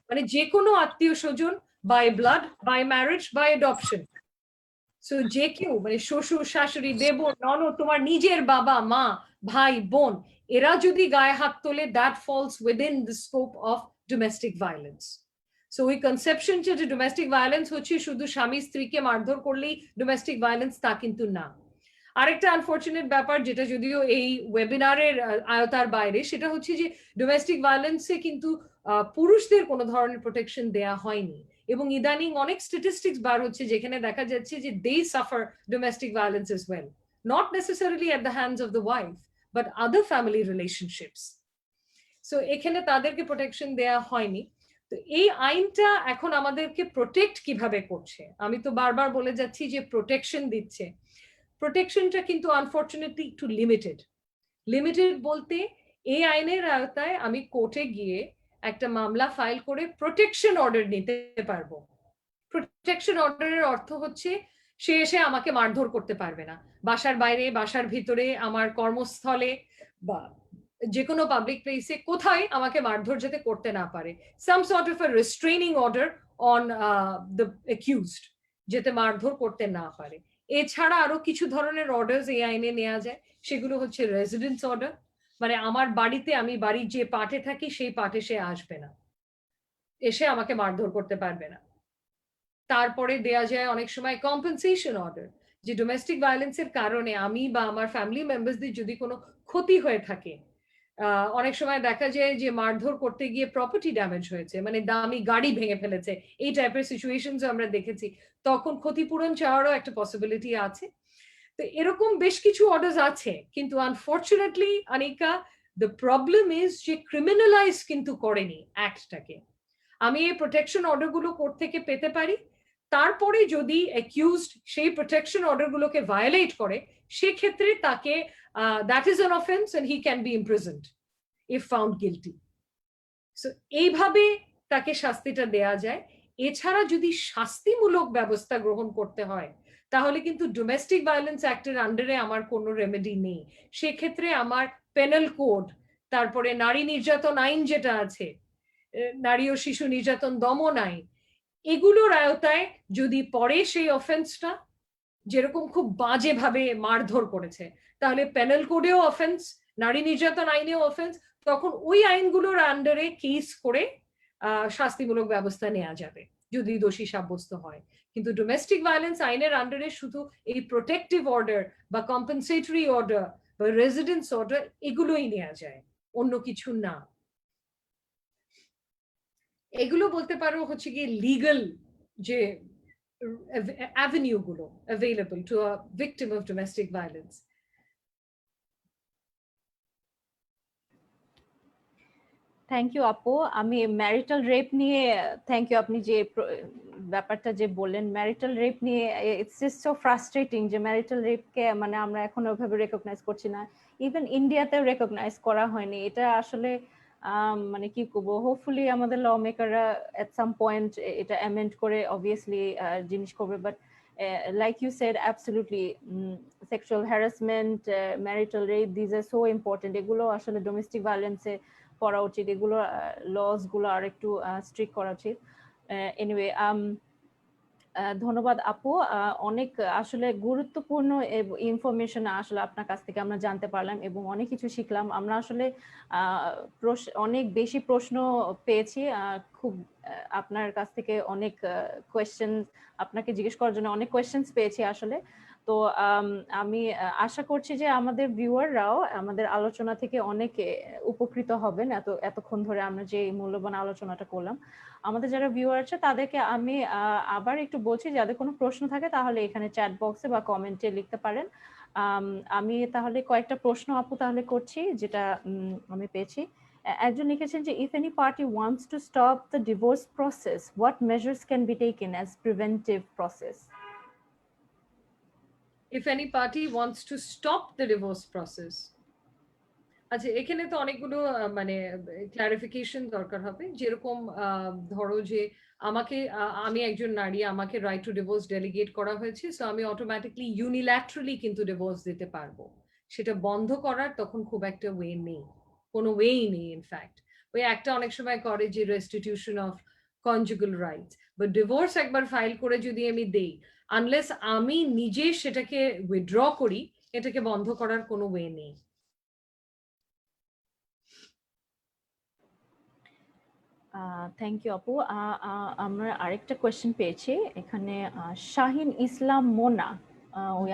মানে যে কোনো আত্মীয় স্বজন, by blood, by marriage, by adoption. So যে কেউ, মানে শ্বশুর শাশুড়ি দেবর ননদ, তোমার নিজের বাবা মা ভাই বোন, এরা যদি গায়ে হাত তোলে, that falls within the scope of domestic violence. So ওই কনসেপশন যে ডোমেস্টিক ভায়োলেন্স হচ্ছে শুধু স্বামী স্ত্রীকে মারধর করলেই ডোমেস্টিক ভায়োলেন্স, তা কিন্তু না। আরেকটা আনফরচুনেট ব্যাপার, যেটা যদিও এই ওয়েবিনারের আয়তার বাইরে, সেটা হচ্ছে যে ডোমেস্টিক ভায়োলেন্সে কিন্তু পুরুষদের কোনো ধরনের প্রোটেকশন দেয়া হয়নি, এবং ইদানিং অনেক স্ট্যাটিস্টিক্স বার হচ্ছে যেখানে দেখা যাচ্ছে যে they suffer domestic violence as well, not necessarily at the hands of the wife but other family relationships. So এখানে তাদেরকে প্রোটেকশন দেয়া হয়নি। তো এই আইনটা এখন আমাদেরকে প্রোটেক্ট কিভাবে করছে, আমি তো বারবার বলে যাচ্ছি যে প্রোটেকশন দিচ্ছে, প্রোটেকশনটা কিন্তু আনফরচুনেটলি একটু লিমিটেড বলতে এই আইনের আওতায় আমি কোর্টে গিয়ে একটা মামলা ফাইল করে প্রোটেকশন অর্ডার নিতে পারবো। প্রোটেকশন অর্ডারের অর্থ হচ্ছে সে এসে আমাকে মারধর করতে পারবে না, বাসার বাইরে বাসার ভিতরে আমার কর্মস্থলে বা যে কোনো পাবলিক প্লেসে কোথায় আমাকে মারধর যাতে করতে না পারে, some sort of a restraining order on the accused, যাতে মারধর করতে না পারে। এছাড়া আরো কিছু ধরনের অর্ডারস এই আইনে নেওয়া যায়, সেগুলো হচ্ছে রেসিডেন্স অর্ডার, মানে আমার বাড়িতে, আমি বাড়ির যে পার্টে থাকি সেই পার্টে সে আসবে না, এসে আমাকে মারধর করতে পারবে না। তারপরে দেয়া যায় অনেক সময় কম্পেনসেশন অর্ডার, যে ডোমেস্টিক ভায়োলেন্সের কারণে আমি বা আমার ফ্যামিলি মেম্বারসদের যদি কোনো ক্ষতি হয়ে থাকে, অনেক সময় দেখা যায় যে মারধর করতে গিয়ে প্রপার্টি ড্যামেজ হয়েছে, মানে দামি গাড়ি ভেঙে ফেলেছে, এই টাইপের সিচুয়েশনস আমরা দেখেছি, তখন ক্ষতিপূরণ চাওয়ারও একটা পসিবিলিটি আছে। তো এরকম বেশ কিছু অর্ডার আছে, কিন্তু unfortunately Anika, the problem is যে ক্রিমিনালাইজ কিন্তু করেনি অ্যাক্টটাকে। আমি এই প্রোটেকশন অর্ডারগুলো কোর্ট থেকে পেতে পারি, তারপরে যদি অ্যাকিউজড সেই প্রোটেকশন অর্ডারগুলোকে ভায়োলেট করে, সেক্ষেত্রে তাকে that is an offense and he can be imprisoned if found guilty. So এইভাবে তাকে শাস্তিটা দেয়া যায়। এছাড়া যদি শাস্তিমূলক ব্যবস্থা গ্রহণ করতে হয়, তাহলে কিন্তু ডোমেস্টিক ভায়োলেন্স অ্যাক্টের আন্ডারে আমার কোনো রেমেডি নেই। সেক্ষেত্রে আমার পেনাল কোড, তারপরে নারী নির্যাতন আইন যেটা আছে, নারী ও শিশু নির্যাতন দমন আইন, এগুলোর আওতায় যদি পড়ে সেই অফেন্সটা, যেরকম খুব বাজেভাবে মারধর করেছে, তাহলে পেনাল কোডেও অফেন্স, নারী নির্যাতন আইনেও অফেন্স, তখন ওই আইনগুলোর আন্ডারে কেস করে শাস্তিমূলক ব্যবস্থা নেওয়া যাবে যদি দোষী সাব্যস্ত হয়। কিন্তু ডোমেস্টিক ভায়োলেন্স আইনের আন্ডারে শুধু এই প্রোটেক্টিভ অর্ডার বা কম্পেনসেটরি অর্ডার বা রেসিডেন্স অর্ডার, এগুলোই নেওয়া যায়, অন্য কিছু না। এগুলো বলতে পারো হচ্ছে কি লিগাল যে avenue গুলো available to a victim of domestic violence. Thank you আপু। আমি ম্যারিটাল রেপ নিয়ে, থ্যাংক ইউ, আপনি যে ব্যাপারটা যে বললেন ম্যারিটাল রেপ নিয়ে, ইটস জাস্ট সো ফ্রাস্ট্রেটিং যে ম্যারিটাল রেপকে মানে আমরা এখন ওইভাবে রেকগনাইজ করছি না, ইভেন ইন্ডিয়াতেও রেকগনাইজ করা হয়নি। এটা আসলে মানে কি করবো, হোপফুলি আমাদের ল মেকাররা এট সাম পয়েন্ট এটা অ্যামেন্ড করে অবভিয়াসলি জিনিস করবে, but like you said absolutely sexual harassment, marital rape, these are so important. এগুলো আসলে ডোমেস্টিক ভায়োলেন্সে পড়া উচিত, এগুলো লস গুলো আর একটু স্ট্রিক্ট করা উচিত। এনিওয়ে, ধন্যবাদ আপু, অনেক আসলে গুরুত্বপূর্ণ ইনফরমেশন আসলে আপনার কাছ থেকে আমরা জানতে পারলাম এবং অনেক কিছু শিখলাম। আমরা আসলে অনেক বেশি প্রশ্ন পেয়েছি, খুব আপনার কাছ থেকে অনেক কোয়েশ্চেন, আপনাকে জিজ্ঞেস করার জন্য অনেক কোয়েশ্চেন্স পেয়েছি আসলে। তো আমি আশা করছি যে আমাদের ভিউয়াররাও আমাদের আলোচনা থেকে অনেক উপকৃত হবেন। এতক্ষণ ধরে আমরা যে মূল্যবান আলোচনাটা করলাম, আমাদের যারা ভিউয়ার আছে তাদেরকে আমি আবার একটু বলছি, যাদের কোনো প্রশ্ন থাকে তাহলে এখানে চ্যাট বক্সে বা কমেন্টে লিখতে পারেন। আমি তাহলে কয়েকটা প্রশ্ন আপু তাহলে করছি, যেটা আমি পেয়েছি। একজন লিখেছেন যে if any party wants to stop the divorce process, what measures can be taken as preventive process? If any party wants to stop the divorce process, আচ্ছা এখানে তো অনেকগুলো মানে ক্লারিফিকেশন দরকার হবে। যেরকম ধরো যে আমাকে আমি একজন নারী, আমাকে রাইট টু ডিভোর্স ডেলিগেট করা হয়েছে, সো আমি অটোমেটিকলি ইউনিল্যাটারালি কিন্তু ডিভোর্স দিতে পারবো। সেটা বন্ধ করার তখন খুব একটা ওয়ে নেই, কোনো ওয়েই নেই। ইনফ্যাক্ট ওই একটা অনেক সময় করে যে restitution of conjugal rights, but divorce একবার ফাইল করে যদি আমি দেই, আনলেস আমি নিজে সেটাকে উইথড্র করি, এটাকে বন্ধ করার কোনো ওয়ে নেই। থ্যাংক ইউ আপু। আমরা আরেকটা কোয়েশ্চেন পেয়েছি এখানে, শাহিন ইসলাম মোনা, ওই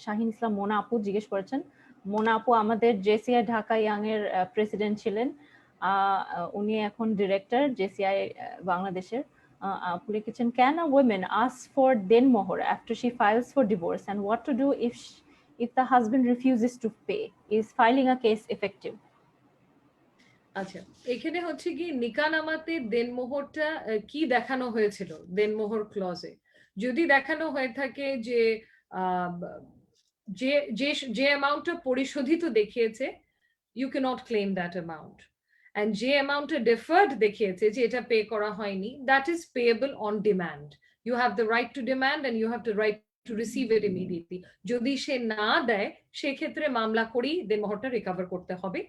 শাহিন ইসলাম মোনা আপু জিজ্ঞেস করেছেন। মোনা আপু আমাদের জেসিআই ঢাকা ইয়াং এর প্রেসিডেন্ট ছিলেন, উনি এখন ডিরেক্টর জেসিআই বাংলাদেশের। আপু লিখেছেন, can a women ask for denmohor after she files for divorce, and what to do if the husband refuses to pay? Is filing a case effective? আচ্ছা এখানে হচ্ছে কি নিকানামাতে দেনমোহরটা কি দেখানো হয়েছিল দেনমোহর ক্লজে? যদি দেখানো হয়ে থাকে যে যে যে যে অ্যামাউন্টটা পরিশোধিত দেখিয়েছে, you can not claim that amount. And যে অ্যামাউন্টটা ডিফার্ড দেখিয়েছে যে এটা পে করা হয়নি, that is payable on demand. You have the right to demand and you have the right to receive it immediately. যদি সে না দেয় সেক্ষেত্রে মামলা করেই দেনমোহরটা রিকভার করতে হবে।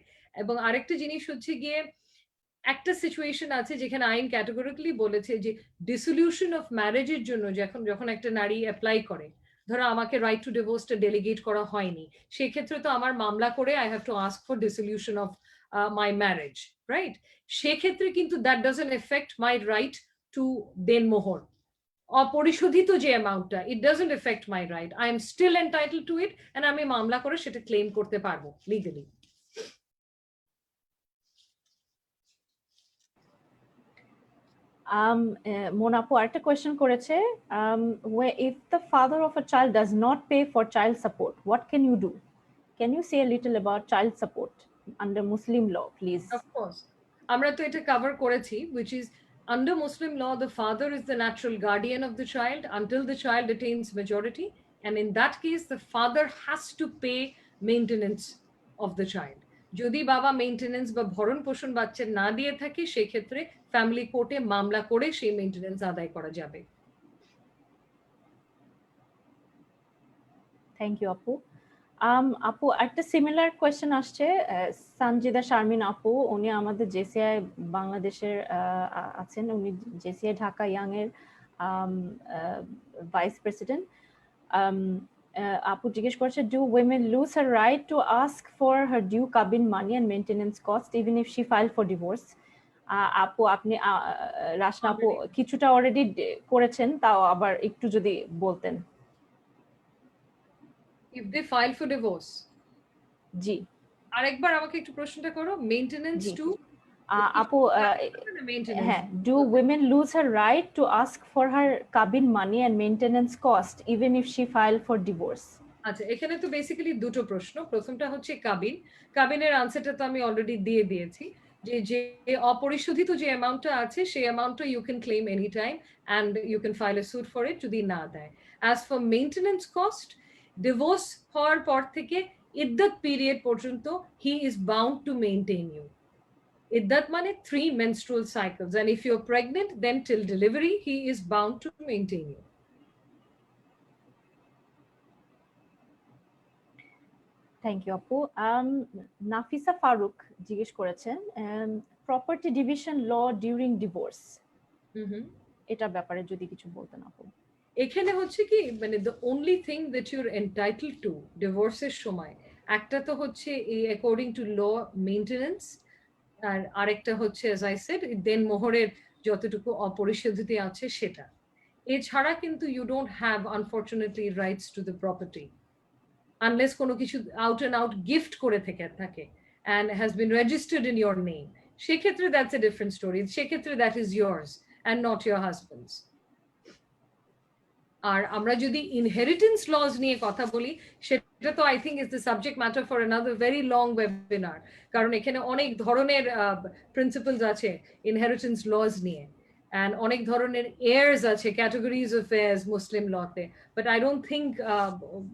এবং আরেকটা জিনিস হচ্ছে গিয়ে, একটা সিচুয়েশন আছে যেখানে আইন ক্যাটেগরিক্যালি বলেছে যে ডিসলিউশন অফ ম্যারেজের জন্য যখন একটা নারী অ্যাপ্লাই করে, ধরো আমাকে রাইট টু ডিভোর্সটা ডেলিগেট করা হয়নি, সেক্ষেত্রে তো আমার মামলা করে I have to ask for dissolution of my marriage, right? সেক্ষেত্রে কিন্তু that doesn't affect my right to denmohor, অপরিশোধিত যে অ্যামাউন্টটা, it doesn't affect my right. I am still entitled to it and আমি মামলা করে সেটা ক্লেম করতে পারবো লিগালি। মোনাপু আরেকটা কোয়েশ্চেন করেছে, if the father of a child does not pay for child support, what can you do? Can you say a little about child support under Muslim law, please? Of course, আমরা তো এটা কভার করেছি, which is under Muslim law the father is the natural guardian of the child until the child attains majority, and in that case the father has to pay maintenance of the child. যদি বাবা মেইনটেনেন্স বা ভরণ পোষণ বাচ্চার না দিয়ে থাকে, সেক্ষেত্রে ফ্যামিলি কোর্টে মামলা করে সেই মেইনটেনেন্স আদায় করা যাবে। থ্যাংক ইউ আপু। আপু একটা সিমিলার কোয়েশ্চেন আসছে, সঞ্জিদা শারমিন আপু, উনি আমাদের জেসিআই বাংলাদেশের আছেন, উনি জেসিআই ঢাকা ইয়াং এর ভাইস প্রেসিডেন্ট। আপু জিজ্ঞেস করছে, do women lose her right to ask for her due kabin money and maintenance cost even if she file for divorce? আপু আপনি রাশনা আপু কিছুটা অলরেডি করেছেন, তাও আবার একটু যদি বলতেন। If they file for divorce, জি আরেকবার আমাকে একটু প্রশ্নটা করো। মেইনটেনেন্স টু আপু, হ্যাঁ, do women lose her right to ask for her kabin money and maintenance cost even if she file for divorce? আচ্ছা এখানে তো বেসিক্যালি দুটো প্রশ্ন। প্রথমটা হচ্ছে কাবিনের আনসারটা তো আমি অলরেডি দিয়ে দিয়েছি, যে অপরিশোধিত যে অ্যামাউন্টটা আছে সেই অ্যামাউন্টটা you can claim any time and you can file a suit for it যদি না দেয়। As for maintenance cost, divorce হওয়ার পর থেকে ইদ্যত পিরিয়ড পর্যন্ত he is bound to maintain you. Iddat mane 3 menstrual cycles, and if you're pregnant, then till delivery he is bound to maintain you. Thank you আপু। নাফিসা ফারুক জিজ্ঞেস করেছেন property division law during divorce, এটার ব্যাপারে যদি কিছু বলতেন আপু। এখানে হচ্ছে কি মানে the only thing that your entitled to ডিভোর্সের সময় একটা তো হচ্ছে এই অ্যাকর্ডিং টু ল মেইনটেনেন্স, আর আরেকটা হচ্ছে অ্যাজ আই সেড দেন মোহরের যতটুকু অপরিশোধিত আছে সেটা। এছাড়া কিন্তু you don't have unfortunately rights to the property unless কোনো কিছু আউট অ্যান্ড আউট গিফট করে থাকে and has been registered in your name, সেক্ষেত্রে দ্যাটস এ ডিফারেন্ট স্টোরি, সেক্ষেত্রে that is yours and not your husband's. আর আমরা যদি ইনহেরিটেন্স লজ নিয়ে কথা বলি সেটা তো I think is the subject matter for another very long webinar, কারণ এখানে অনেক ধরনের প্রিন্সিপলস আছে ইনহেরিটেন্স লজ নিয়ে, and অনেক ধরনের heirs আছে, ক্যাটাগরিজ অফ heirs মুসলিম লতে, বাট আই ডোন্ট থিঙ্ক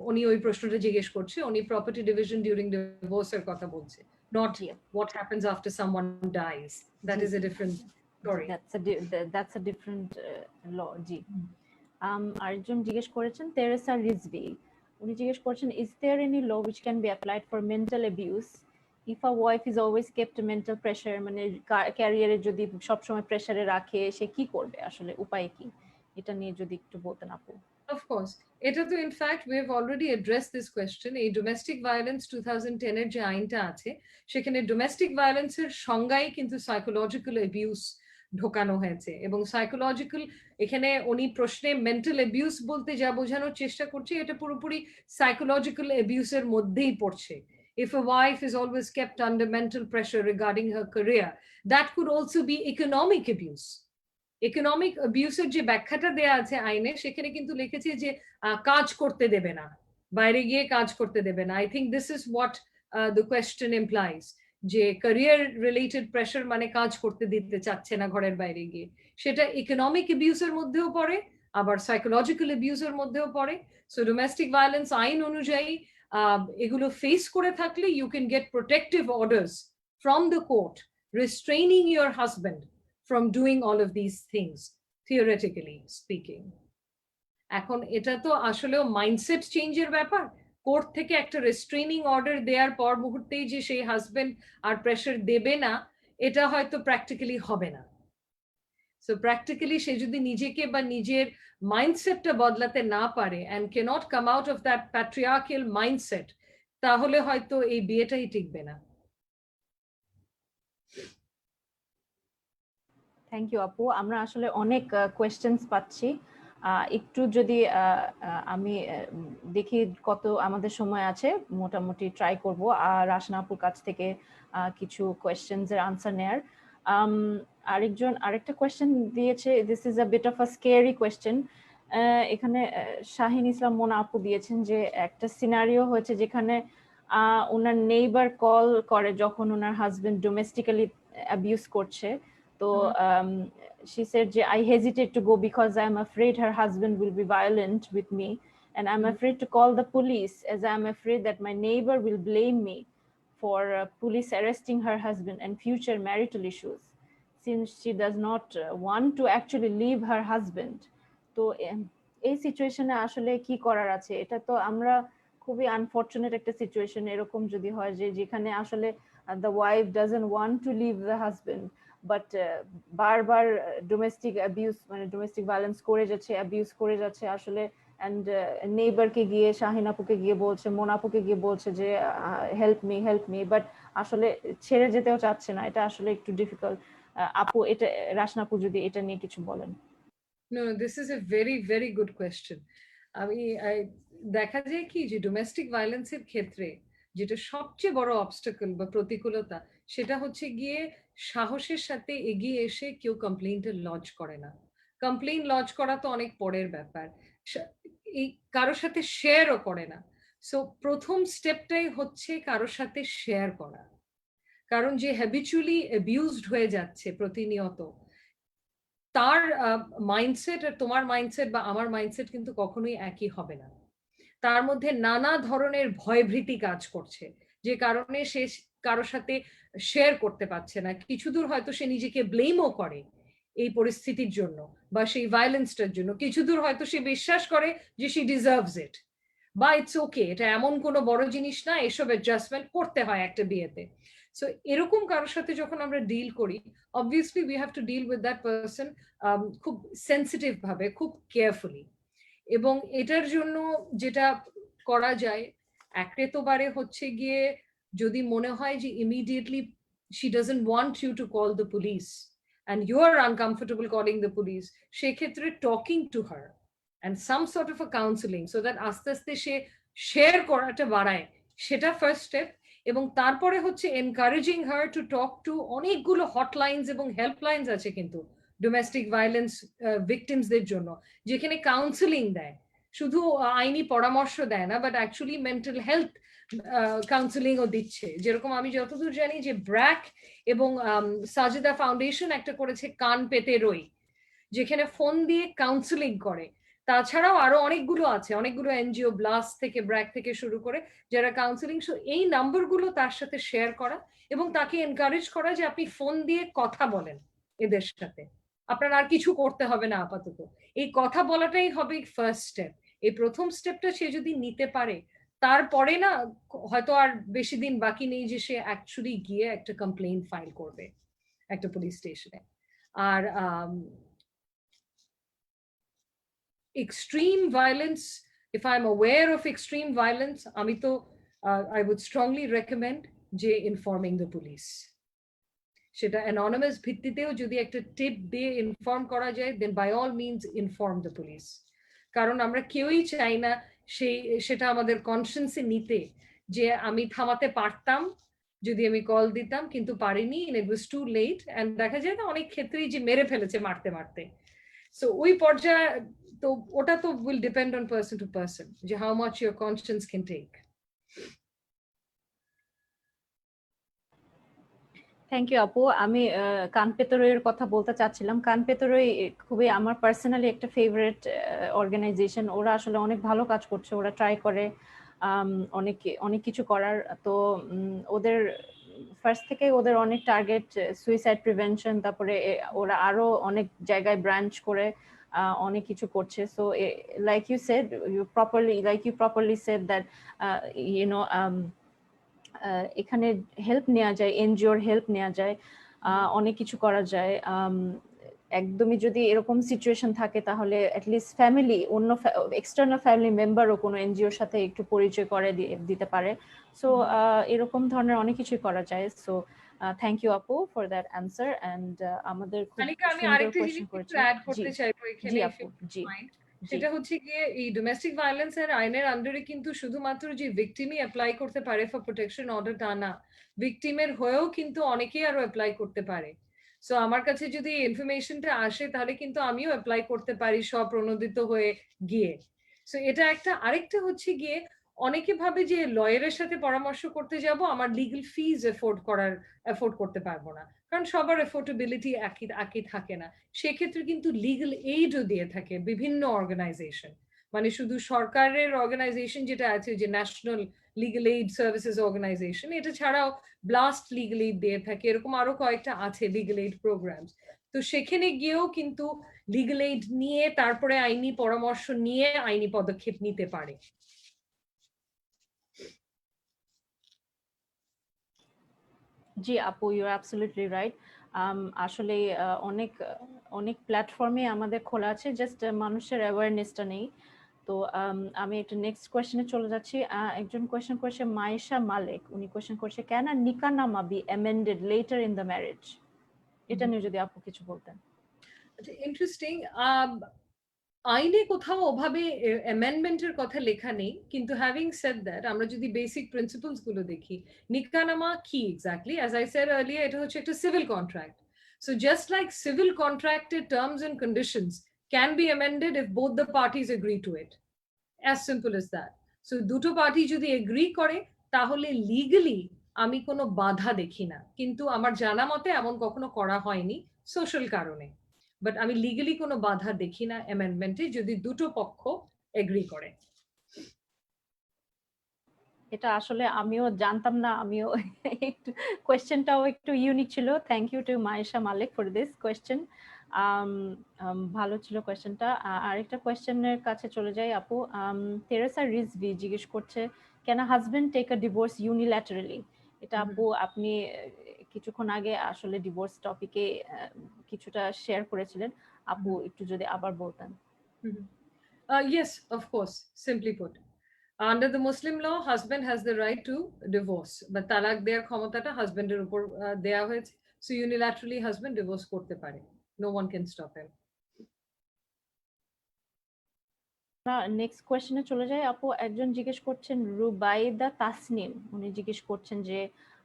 উনি ওই প্রশ্নটা জিজ্ঞেস করছে, উনি প্রপার্টি ডিভিশন ডিউরিং ডিভোর্সের কথা বলছে, not what happens after someone dies. That is a different story. That's a different law. জি। আরেকজন জিজ্ঞেস করেছেন তেরেসা রিজভি, উনি জিজ্ঞেস করেছেন is there any law which can be applied for mental abuse if a wife is always kept mental pressure, মানে ক্যারিয়ারে যদি সব সময় প্রেসারে রাখে সে কি করবে, আসলে উপায় কি, এটা নিয়ে যদি একটু বলতেন আপু। Of course, এটা তো in fact we have already addressed this question. এই ডোমেস্টিক ভায়োলেন্স 2010 এর যে আইনটা আছে সেখানে ডোমেস্টিক ভায়োলেন্সের সংজ্ঞায় কিন্তু সাইকোলজিক্যাল অ্যাবিউস ঢোকানো হয়েছে, এবং সাইকোলজিক্যাল এখানে উনি প্রশ্নে মেন্টাল অ্যাবিউস বলতে যা বোঝানোর চেষ্টা করছে এটা পুরোপুরি সাইকোলজিক্যাল অ্যাবিউসের মধ্যেই পড়ছে। If a wife is always kept under mental pressure regarding her career, that could also be economic abuse. Economic অ্যাবিউসের যে ব্যাখ্যাটা দেয়া আছে আইনে সেখানে কিন্তু লিখেছে যে কাজ করতে দেবে না, বাইরে গিয়ে কাজ করতে দেবে না। I think this is what the question implies, যে ক্যারিয়ার রিলেটেড প্রেশার মানে কাজ করতে দিতে চাচ্ছে না ঘরের বাইরে গিয়ে, সেটা ইকোনমিক অ্যাবিউসের মধ্যেও পড়ে আবার সাইকোলজিক্যাল অ্যাবিউসের মধ্যেও পড়ে। সো ডোমেস্টিক ভায়োলেন্স আইন অনুযায়ী এগুলো ফেস করে থাকলে you can get protective orders from the court restraining your husband from doing all of these things, theoretically speaking. এখন এটা তো আসলেও মাইন্ডসেট চেঞ্জের ব্যাপার, কোর্ট থেকে একটা রেস্ট্রেইনিং অর্ডার দেওয়ার পর মুহূর্তেই যে সেই হাজবেন্ড আর প্রেশার দেবে না এটা হয়তো প্র্যাকটিক্যালি হবে না। সো প্র্যাকটিক্যালি সে যদি নিজেকে বা নিজের মাইন্ডসেটটা বদলাতে না পারে and cannot come out of that patriarchal mindset, তাহলে হয়তো এই বিয়েটাই টিকবে না। থ্যাংক ইউ আপু। আমরা আসলে অনেক কোয়েশ্চেন্স পাচ্ছি, একটু যদি আমি দেখি কত আমাদের সময় আছে, মোটামুটি ট্রাই করব আর রাশনা আপুর কাছ থেকে কিছু কোয়েশ্চেন্স এর আনসার নেয়ার। আরেকটা কোয়েশ্চেন দিয়েছে, this is a bit of a scary question. এখানে শাহিন ইসলাম মোনা আপু দিয়েছেন যে একটা সিনারিও হয়েছে যেখানে ওনার নেইবার কল করে যখন ওনার হাজবেন্ড ডোমেস্টিক্যালি অ্যাবিউজ করছে, তো she said I hesitate to go because I'm afraid her husband will be violent with me, and I'm afraid to call the police as I'm afraid that my neighbor will blame me for police arresting her husband and future marital issues, since she does not want to actually leave her husband. তো এই সিচুয়েশনে আসলে কি করার আছে, এটা তো আমরা খুবই আনফরচুনেট একটা সিচুয়েশন এরকম যদি হয় যে যেখানে আসলে the wife doesn't want to leave the husband, but বারবার ডোমেস্টিক অ্যাবিউজ মানে ডোমেস্টিক ভায়োলেন্স করে যাচ্ছে, অ্যাবিউজ করে যাচ্ছে আসলে, অ্যান্ড নেইবারকে গিয়ে শাহিন আপুকে গিয়ে বলছে, মোনা আপুকে গিয়ে বলছে যে হেল্প মি, বাট আসলে ছেড়ে যেতেও চাচ্ছে না। এটা আসলে একটু ডিফিকাল্ট। আপু এটা রাশনা আপু যদি এটা নিয়ে কিছু বলেন। No, this is a very very good question. আমি দেখা যায় কি যে ডোমেস্টিক ভায়োলেন্সের ক্ষেত্রে যেটা সবচেয়ে বড় অবস্টাকল বা প্রতিকূলতা সেটা হচ্ছে গিয়ে সাহসের সাথে এগিয়ে এসে কেউ কমপ্লেইনটা লজ করে না। কমপ্লেইন লজ করা তো অনেক পরের ব্যাপার, এই কারোর সাথে শেয়ারও করে না। সো প্রথম স্টেপটাই হচ্ছে কারোর সাথে শেয়ার করা, কারণ যে হ্যাবিচুয়ালি অ্যাবিউজড হয়ে যাচ্ছে প্রতিনিয়ত তার মাইন্ডসেট আর তোমার মাইন্ডসেট বা আমার মাইন্ডসেট কিন্তু কখনোই একই হবে না। তার মধ্যে নানা ধরনের ভয়ভীতি কাজ করছে, যে কারণে সে কারোর সাথে শেয়ার করতে পারছে না, কিছু দূর হয়তো সে নিজেকে ব্লেমও করে এই পরিস্থিতির জন্য বা সেই ভায়োলেন্সটার জন্য, কিছু দূর হয়তো সে বিশ্বাস করে যে শি ডিজার্ভস ইট বা ইটস ওকে, এটা এমন কোনো বড় জিনিস না, এসব অ্যাডজাস্টমেন্ট করতে হয় একটা বিয়েতে। সো এরকম কারোর সাথে যখন আমরা ডিল করি, obviously we have to deal with that person খুব সেন্সিটিভ ভাবে, খুব কেয়ারফুলি। এবং এটার জন্য যেটা করা যায়, একেবারে হচ্ছে গিয়ে যদি মনে হয় যে immediately she doesn't want you to call the police and you are uncomfortable calling the police, সেক্ষেত্রে talking to her and some sort of a counseling so that আস্তে আস্তে সে শেয়ার করাটা বাড়ায়, সেটা ফার্স্ট স্টেপ। এবং তারপরে হচ্ছে encouraging her to talk to অনেকগুলো হটলাইনস এবং হেল্পলাইনস আছে কিন্তু ডোমেস্টিক ভায়োলেন্স ভিকটিমসদের জন্য, যেখানে কাউন্সেলিং দেয়, শুধু আইনি পরামর্শ দেয় না, বাট অ্যাকচুয়ালি মেন্টাল হেলথ কাউন্সেলিংও দিচ্ছে। যেরকম আমি যতদূর জানি যে ব্র্যাক এবং সাজেদা ফাউন্ডেশন একটা করেছে কান পেতে রই, যেখানে ফোন দিয়ে কাউন্সেলিং করে। তাছাড়াও আরো অনেকগুলো আছে, অনেকগুলো এনজিও, ব্লাস্ট থেকে ব্র্যাক থেকে শুরু করে, যারা কাউন্সেলিং। এই নাম্বারগুলো তার সাথে শেয়ার করা এবং তাকে এনকারেজ করা যে আপনি ফোন দিয়ে কথা বলেন এদের সাথে, আপনার আর কিছু করতে হবে না আপাতত, এই কথা বলাটাই হবে ফার্স্ট স্টেপ। এই প্রথম স্টেপটা সে যদি নিতে পারে, তারপরে না হয়তো আর বেশি দিন বাকি নেই যে সে অ্যাকচুয়ালি গিয়ে একটা কমপ্লেইন ফাইল করবে একটা পুলিশ স্টেশনে। আর extreme violence, if I'm aware of extreme violence, আমি তো I would strongly recommend যে informing the police, সেটা anonymous ভিত্তিতেও যদি একটা টিপ দিয়ে ইনফর্ম করা যায়, then by all means inform the police, কারণ আমরা কেউই চাই না সেটা আমাদের কনসিয়েন্সে নিতে যে আমি থামাতে পারতাম যদি আমি কল দিতাম, কিন্তু পারিনি, and it was too late, and দেখা যায় না অনেক ক্ষেত্রেই যে মেরে ফেলেছে মারতে মারতে। সো ওই পর্যায়ে তো ওটা তো will depend on person to person যে how much your conscience can take. Thank you আপু। আমি কানপেতরইয়ের কথা বলতে চাচ্ছিলাম। কানপেতরই খুবই আমার পার্সোনালি একটা ফেভারিট অর্গানাইজেশন। ওরা আসলে অনেক ভালো কাজ করছে, ওরা ট্রাই করে অনেক অনেক কিছু করার। তো ওদের ফার্স্ট থেকে ওদের অনেক টার্গেট সুইসাইড প্রিভেনশন, তারপরে ওরা আরো অনেক জায়গায় ব্রাঞ্চ করে অনেক কিছু করছে। So like you said, you properly said that you know এখানে হেল্প নেওয়া যায়, এনজিওর হেল্প নেওয়া যায়, অনেক কিছু করা যায়। একদমই যদি এরকম সিচুয়েশন থাকে তাহলে অ্যাটলিস্ট ফ্যামিলি, অন্য এক্সটার্নাল ফ্যামিলি মেম্বারও কোনো এনজিওর সাথে একটু পরিচয় করে দিতে পারে। সো এরকম ধরনের অনেক কিছু করা যায়। সো থ্যাংক ইউ আপু ফর দ্যাট অ্যান্সার। অ্যান্ড আমাদের খুব সুন্দর কোয়েশ্চেন করেছে। জি আপু, জি। সেটা হচ্ছে গিয়ে এই ডোমেস্টিক ভায়োলেন্স এর আইনের আন্ডারে কিন্তু শুধুমাত্র যে ভিকটিমই অ্যাপ্লাই করতে পারে ফর প্রোটেকশন অর্ডার তা না, ভিকটিমের হয়েও কিন্তু অনেকেই আরো অ্যাপ্লাই করতে পারে। সো আমার কাছে যদি ইনফরমেশনটা আসে তাহলে কিন্তু আমিও অ্যাপ্লাই করতে পারি স্বপ্রণোদিত হয়ে গিয়ে। সো এটা একটা। আরেকটা হচ্ছে গিয়ে অনেকে ভাবে যে লয়ারের সাথে পরামর্শ করতে যাব, আমার লিগ্যাল ফিজ এফোর্ড করতে পারবো না, কারণ সবার এফোর্ডেবিলিটি একই থাকে না। সেক্ষেত্রে কিন্তু লিগ্যাল এইডও দিয়ে থাকে বিভিন্ন অর্গানাইজেশন, মানে শুধু সরকারের অর্গানাইজেশন যেটা আছে যে National Legal Aid Services Organisation, এটা ছাড়াও ব্লাস্ট লিগ্যাল এইড দিয়ে থাকে, এরকম আরো কয়েকটা আছে লিগ্যাল এইড প্রোগ্রামস। তো সেখানে গিয়েও কিন্তু লিগ্যাল এইড নিয়ে তারপরে আইনি পরামর্শ নিয়ে আইনি পদক্ষেপ নিতে পারে। জি আপু, ইউ আর অ্যাবসলিউটলি রাইট। আসলে অনেক অনেক প্ল্যাটফর্মে আমাদের খোলা আছে, জাস্ট মানুষের অ্যাওয়ারনেসটা নেই। তো আমি একটা নেক্সট কোয়েশ্চেনে চলে যাচ্ছি। একজন কোয়েশ্চেন করেছে মায়েশা মালিক, উনি কোয়েশ্চেন করছে can a nikahnama be amended later in the marriage? এটা নিয়ে যদি আপু কিছু বলতেন। ইন্টারেস্টিং। আইনে কোথাও ওভাবে অ্যামেন্ডমেন্টের কথা লেখা নেই, কিন্তু হ্যাভিং সেড দ্যাট আমরা যদি বেসিক প্রিন্সিপলস গুলো দেখি, নিকাহনামা কি exactly, as I said earlier, এটা হচ্ছে একটা civil contract. So just like civil কন্ট্রাক্টের terms and conditions can be amended if both the parties agree to it, as simple as that. So দুটো পার্টি যদি এগ্রি করে তাহলে লিগালি আমি কোনো বাধা দেখি না, কিন্তু আমার জানা মতে এমন কখনো করা হয়নি সোশ্যাল কারণে, বাট আমি লিগালি কোনো বাধা দেখি না অ্যামেন্ডমেন্টে যদি দুটো পক্ষ এগ্রি করে। এটা আসলে আমিও জানতাম না, আমিও একটু কোয়েশ্চেনটাও একটু ইউনিক ছিল। Thank you to Maisha Malik for this question. ভালো ছিল কোয়েশ্চেনটা। আরেকটা কোয়েশ্চেনের কাছে চলে যাই আপু। তেরেসা রিজভি জিজ্ঞেস করছে, can a husband take a divorce unilaterally? এটা আপু আপনি কিছুক্ষণ আগে আসলে ডিভোর্স টপিকে কিছুটা শেয়ার করেছিলেন, আপু একটু যদি আবার বলতেন। Yes, of course. Simply put, under the Muslim law, husband has the right to divorce, but talak দেয়ার ক্ষমতাটা হাজবেন্ডের উপর দেয়া হয়েছে, so unilaterally husband divorce করতে পারে, no one can stop him. Next কোয়েশ্চেনে চলে যাই আপু। একজন জিজ্ঞেস করছেন, রুবাইদা তাসনিম, উনি জিজ্ঞেস করছেন যে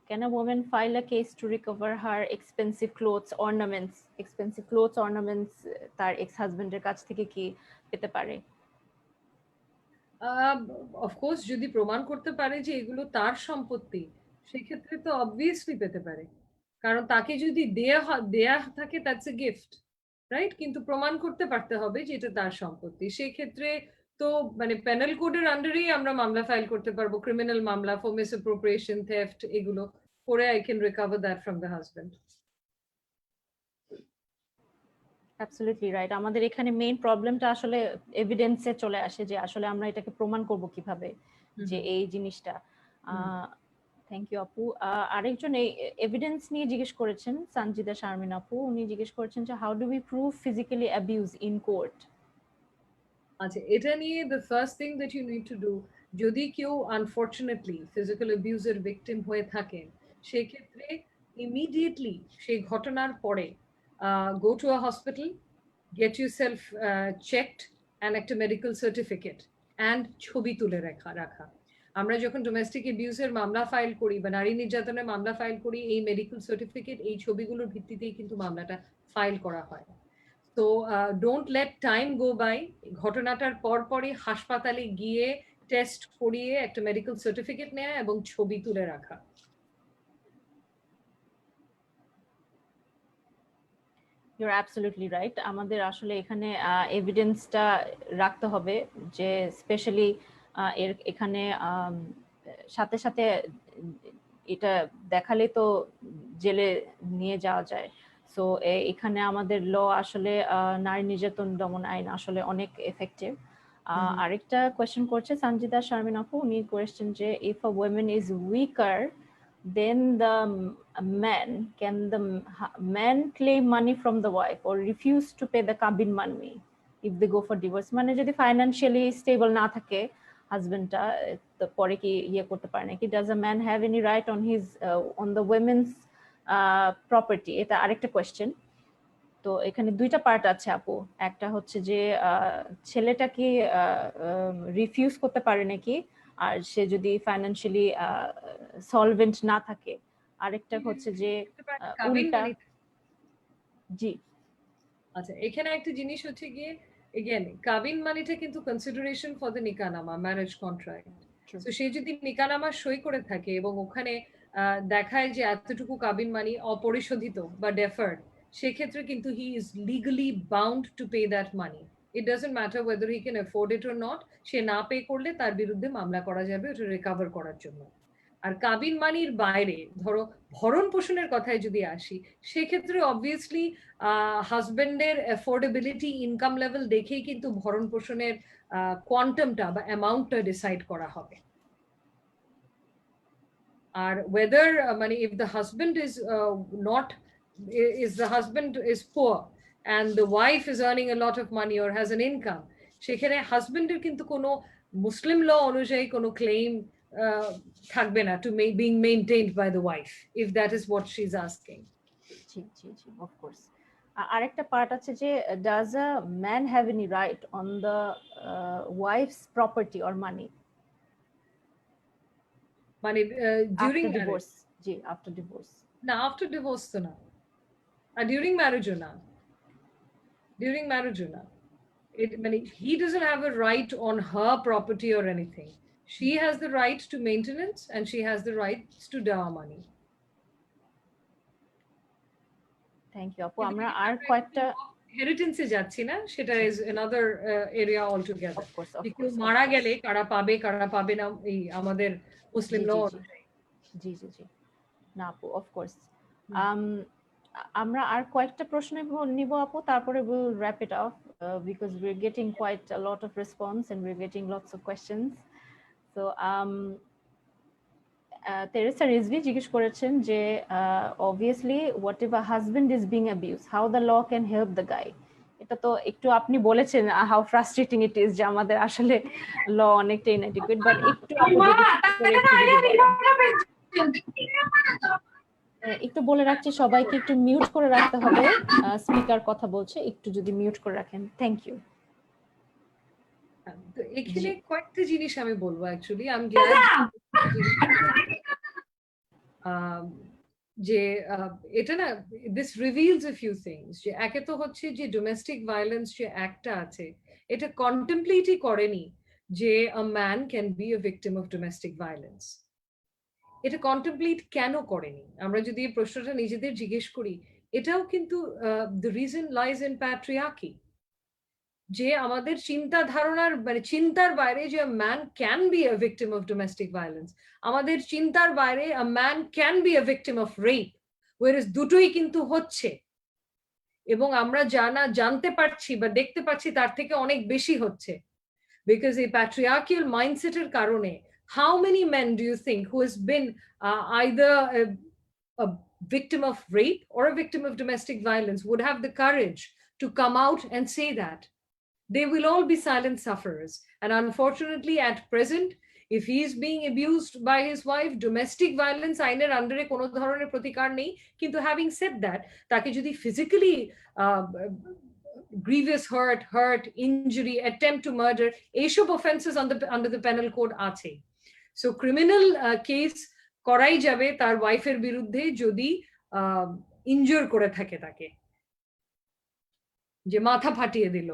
can a women file a case to recover her expensive clothes ornaments তার এক্স হাজবেন্ডের কাছ থেকে কি পেতে পারে? অফকোর্স যদি প্রমাণ করতে পারে যে এগুলো তার সম্পত্তি, সেক্ষেত্রে তো অবভিয়াসলি পেতে পারে, কারণ তাকে যদি দেয়া থাকে দ্যাটস এ গিফট, রাইট? কিন্তু প্রমাণ করতে পারতে হবে যে এটা তার সম্পত্তি। সেই ক্ষেত্রে তো মানে পেনাল কোডের আন্ডারেই আমরা মামলা ফাইল করতে পারবো, ক্রিমিনাল মামলা ফর মিসঅ্যাপ্রোপ্রিয়েশন, থেফট, এগুলো করে I can recover that from the husband. Absolutely right. আমাদের এখানে মেইন প্রবলেমটা আসলে এভিডেন্সে চলে আসে, যে আসলে আমরা এটাকে প্রমাণ করব কিভাবে যে এই জিনিসটা। থ্যাংক ইউ আপু। আরেকজন এই এভিডেন্স নিয়ে জিজ্ঞেস করেছেন, সঞ্জিদা শারমিন আপু, উনি জিজ্ঞেস করেছেন যে how do we prove physically abuse in court? আচ্ছা, এটা নিয়ে the first thing that you need to do, যদি কেউ আনফর্চুনেটলি ফিজিক্যাল অ্যাবিউজের ভিকটিম হয়ে থাকেন, সেক্ষেত্রে ইমিডিয়েটলি সেই ঘটনার পরে go to a hospital, get your self checked and একটা মেডিকেল সার্টিফিকেট অ্যান্ড ছবি তুলে রাখা। আমরা যখন ডোমেস্টিক অ্যাবিউজের মামলা ফাইল করি বা নারী নির্যাতনের মামলা ফাইল করি, এই মেডিকেল সার্টিফিকেট, এই ছবিগুলোর ভিত্তিতেই কিন্তু মামলাটা ফাইল করা হয়। তো don't let time go by. ঘটনাটার পরপরই হাসপাতালে গিয়ে টেস্ট করিয়ে একটা মেডিকেল সার্টিফিকেট নেওয়া এবং ছবি তুলে রাখা। Your absolutely right. আমাদের আসলে এখানে এভিডেন্সটা রাখতে হবে, যে স্পেশালি এখানে সাথে সাথে এটা দেখালে তো জেলে নিয়ে যাওয়া যায়। সো এখানে আমাদের ল আসলে নারী নির্যাতন দমন আইন আসলে অনেক এফেক্টিভ। আরেকটা কোয়েশ্চেন করছে সঞ্জিদা শারমিন আপু, উনি কোয়েশ্চেন যে if a women is weaker then can the man claim money from the wife or refuse to pay the kabin money if they go for divorce? মানে যদি ফাইনান্সিয়ালি স্টেবল না থাকে হাজবেন্ডটা, তো পরে কি ইয়ে করতে পারে নাকি? does a man have any right on the women's property? এটা আরেকটা কোয়েশ্চেন। তো এখানে দুইটা পার্ট আছে আপু। একটা হচ্ছে যে ছেলেটা কি রিফিউজ করতে পারে নাকি, আর সে যদি ফাইনান্সিয়ালি সলভেন্ট না থাকে। আরেকটা হচ্ছে যে উল্টা। জি আচ্ছা, এখানে একটা জিনিস হচ্ছে গিয়ে, এগেন কাবিন মানিটা কিন্তু consideration for the nikahnama, marriage contract. তো সে যদি নিকানামা সই করে থাকে এবং ওখানে দেখায় যে এতটুকু কাবিন মানি অপরিশোধিত বা ডেফার্ড, সেক্ষেত্রে কিন্তু he is legally bound to pay that money. It doesn't matter whether he can afford it or not. সে না পে করলে তার বিরুদ্ধে মামলা করা যাবে ওটা রিকভার করার জন্য। আর কাবিন মানির বাইরে ধরো ভরণ পোষণের কথায় যদি আসি, সেক্ষেত্রে অবভিয়াসলি হাজবেন্ডের অ্যাফোর্ডেবিলিটি, ইনকাম লেভেল দেখেই কিন্তু ভরণ পোষণের কোয়ান্টামটা বা অ্যামাউন্টটা ডিসাইড করা হবে। আর ওয়েদার মানে if the husband is poor and the wife is earning a lot of money or has an income, সেখানে হাজবেন্ডের কিন্তু কোনো মুসলিম ল অনুযায়ী কোনো ক্লেম থাকবে না to being maintained by the wife, if that is what she's asking. G G G, of course. আরেকটা পার্ট আছে যে does a man have any right on the wife's property or money? মানে during divorce? জি, after divorce না, after divorce তো না, আর during marriage ও না, মানে he doesn't have a right on her property or anything. She has the right to maintenance and she has the rights to dower money. Thank you আপু। আমরা আর কয়েকটা হেরিটেন্সে যাচ্ছি না, সেটা is another area all together. Of course of কেউ কোর্স মারা গেলে কারা পাবে না এই আমাদের মুসলিম জি ল জি জি অনুযায়ী। জি জি জি না আপু, অফ কোর্স। আমরা আর কয়েকটা প্রশ্ন নিব আপু, তারপরে will wrap it up because we're getting quite a lot of response and we're getting lots of questions. So Teresa Rizvi জিজ্ঞেস করেছেন যে obviously whatever husband is being abused, how the law can help the guy. এটা তো একটু আপনি বলেছেন how frustrating it is যে আমাদের আসলে ল অনেকটা inadequate, but একটু আপু যদি একটু বলে রাখছি সবাইকে একটু মিউট করে রাখতে হবে, স্পিকার কথা বলছে, একটু যদি মিউট করে রাখেন, থ্যাংক ইউ। তো এখানে কয়েকটা জিনিস আমি বলবো অ্যাকচুয়ালি। আই এম গ্ল্যাড যে এটা না, this reveals a few things. যে একে তো হচ্ছে যে ডোমেস্টিক ভায়োলেন্স যে অ্যাক্টটা আছে, এটা কন্টেমপ্লেটই করেনি যে আ man can be a victim of domestic violence. এটা কন্টেমপ্লেট কেন করেনি? আমরা যদি এই প্রশ্নটা নিজেদের জিজ্ঞেস করি, এটাও কিন্তু the reason lies in patriarchy. যে আমাদের চিন্তা ধারণার মানে চিন্তার বাইরে যে man can be a victim of domestic violence, আমাদের চিন্তার বাইরে a man can be a victim of rape, whereas দুটোই কিন্তু হচ্ছে। এবং আমরা জানতে পারছি বা দেখতে পাচ্ছি তার থেকে অনেক বেশি হচ্ছে, বিকজ এই প্যাট্রিয়ার্কিয়াল মাইন্ডসেটের কারণে how many men do you think who has been either a victim of rape or a victim of domestic violence would have the courage to come out and say that? They will all be silent sufferers. And unfortunately, at present, if he is being abused by his wife, domestic violence আইনের আন্ডারে কোনো ধরনের প্রতিকার নেই। কিন্তু having said that, তাকে যদি physically grievous hurt, injury, attempt to murder, এইসব offenses under the penal code আছে। So criminal case করাই যাবে তার ওয়াইফের বিরুদ্ধে যদি ইনজুর করে থাকে তাকে, যে মাথা ফাটিয়ে দিল,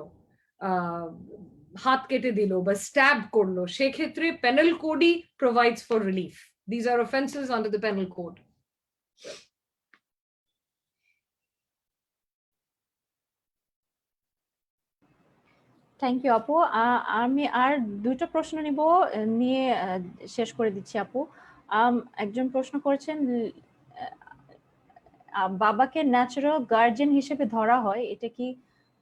হাত কেটে দিল বা স্ট্যাব করলো, সেক্ষেত্রে পেনাল কোডই provides for relief. This are offences under the penal code. Thank you আপু। আমি আর দুটো প্রশ্ন নিয়ে শেষ করে দিচ্ছি আপু। একজন প্রশ্ন করেছেন বাবাকে ন্যাচারাল গার্জিয়ান হিসেবে ধরা হয়, এটা কি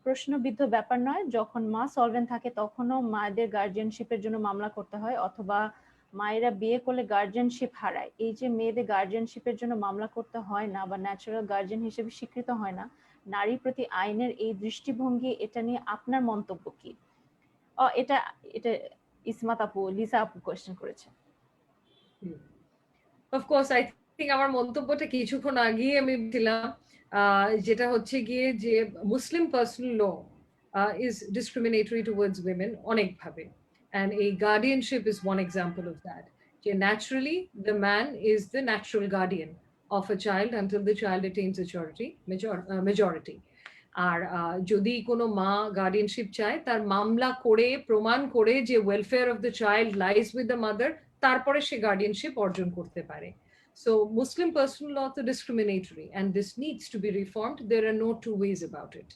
প্রশ্নবিদ্ধ ব্যাপার নয়? যখন মা সলভেন্ট থাকে তখনও মায়েদের গার্জিয়ানশিপের জন্য মামলা করতে হয়, অথবা মায়েরা বিয়ে করলে গার্জিয়ানশিপ হারায়, এই যে মেয়েদের গার্জিয়ানশিপের জন্য মামলা করতে হয় না বা ন্যাচারাল গার্জিয়ান হিসেবে স্বীকৃত হয় না, নারীর প্রতি আইনের এই দৃষ্টিভঙ্গি, এটা নিয়ে আপনার মন্তব্য কি? এটা ইসমাত আপু, লিসা আপু কোয়েশ্চেন করেছে। অফকোর্স আই থিঙ্ক আমার মন্তব্যটা কিছুক্ষণ আগেই আমি দিলাম, যেটা হচ্ছে গিয়ে যে Muslim personal law is discriminatory towards women অনেকভাবে, and a guardianship is one example of that. Naturally the man is the natural guardian of a child until the child attains majority. আর যদি কোনো মা গার্ডিয়ানশিপ চায়, তার মামলা করে প্রমাণ করে যে welfare of the child lies with the mother, তারপরে সে গার্ডিয়ানশিপ অর্জন করতে পারে। So Muslim personal law is discriminatory and this needs to be reformed. There are no two ways about it.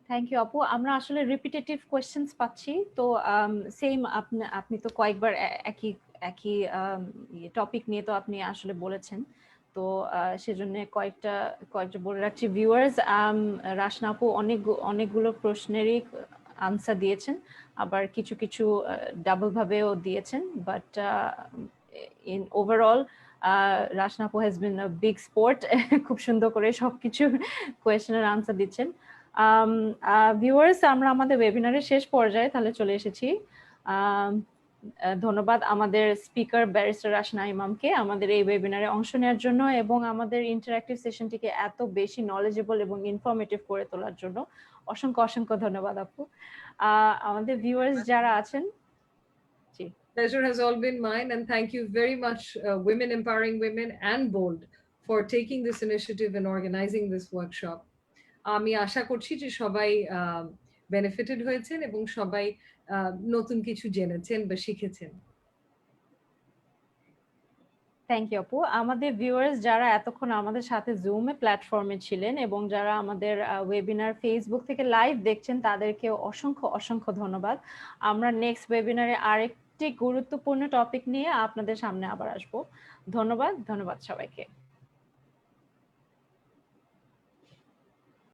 Thank you আপু। আমরা আসলে রিপিটেটিভ কোয়েশ্চেন্স পাচ্ছি, তো সেম আপনি তো কয়েকবার একই টপিক নিয়ে তো আপনি আসলে বলেছেন, তো সেজন্য কয়েকটা বলে রাখছি ভিউয়ার্স। রাশনা আপু অনেকগুলো প্রশ্নেরই আনসার দিয়েছেন, আবার কিছু ডাবল ভাবেও দিয়েছেন, বাট ইন ওভারঅল রাশনা আপু has been a big sport, খুব সুন্দর করে সবকিছু কোয়েশ্চেনের আনসার দিচ্ছেন। ভিউয়ার্স, আমরা আমাদের ওয়েবিনারের শেষ পর্যায়ে তাহলে চলে এসেছি। ধন্যবাদ আমাদের স্পিকার ব্যারিস্টার রাশনা ইমামকে আমাদের এই ওয়েবিনারে অংশ নেওয়ার জন্য এবং আমাদের ইন্টারঅ্যাক্টিভ সেশনটিকে এত বেশি নলেজেবল এবং ইনফরমেটিভ করে তোলার জন্য অসংখ্য ধন্যবাদ আপু। আমাদের ভিউয়ার্স যারা আছেন, জি, Pleasure has all been mine, and thank you very much, Women Empowering Women and Bold, for taking this initiative and organizing this workshop. আমি আশা করছি যে সবাই বেনিফিটেড হয়েছেন এবং সবাই নতুন কিছু জেনেছেন বা শিখেছেন। থ্যাংক ইউ আপু। আমাদের ভিউয়ার্স যারা এতক্ষণ আমাদের সাথে জুমে প্ল্যাটফর্মে ছিলেন এবং যারা আমাদের ওয়েবিনার ফেসবুক থেকে লাইভ দেখছেন তাদেরকে অসংখ্য অসংখ্য ধন্যবাদ। আমরা নেক্সট ওয়েবিনারে আরেকটি গুরুত্বপূর্ণ টপিক নিয়ে আপনাদের সামনে আবার আসবো। ধন্যবাদ সবাইকে।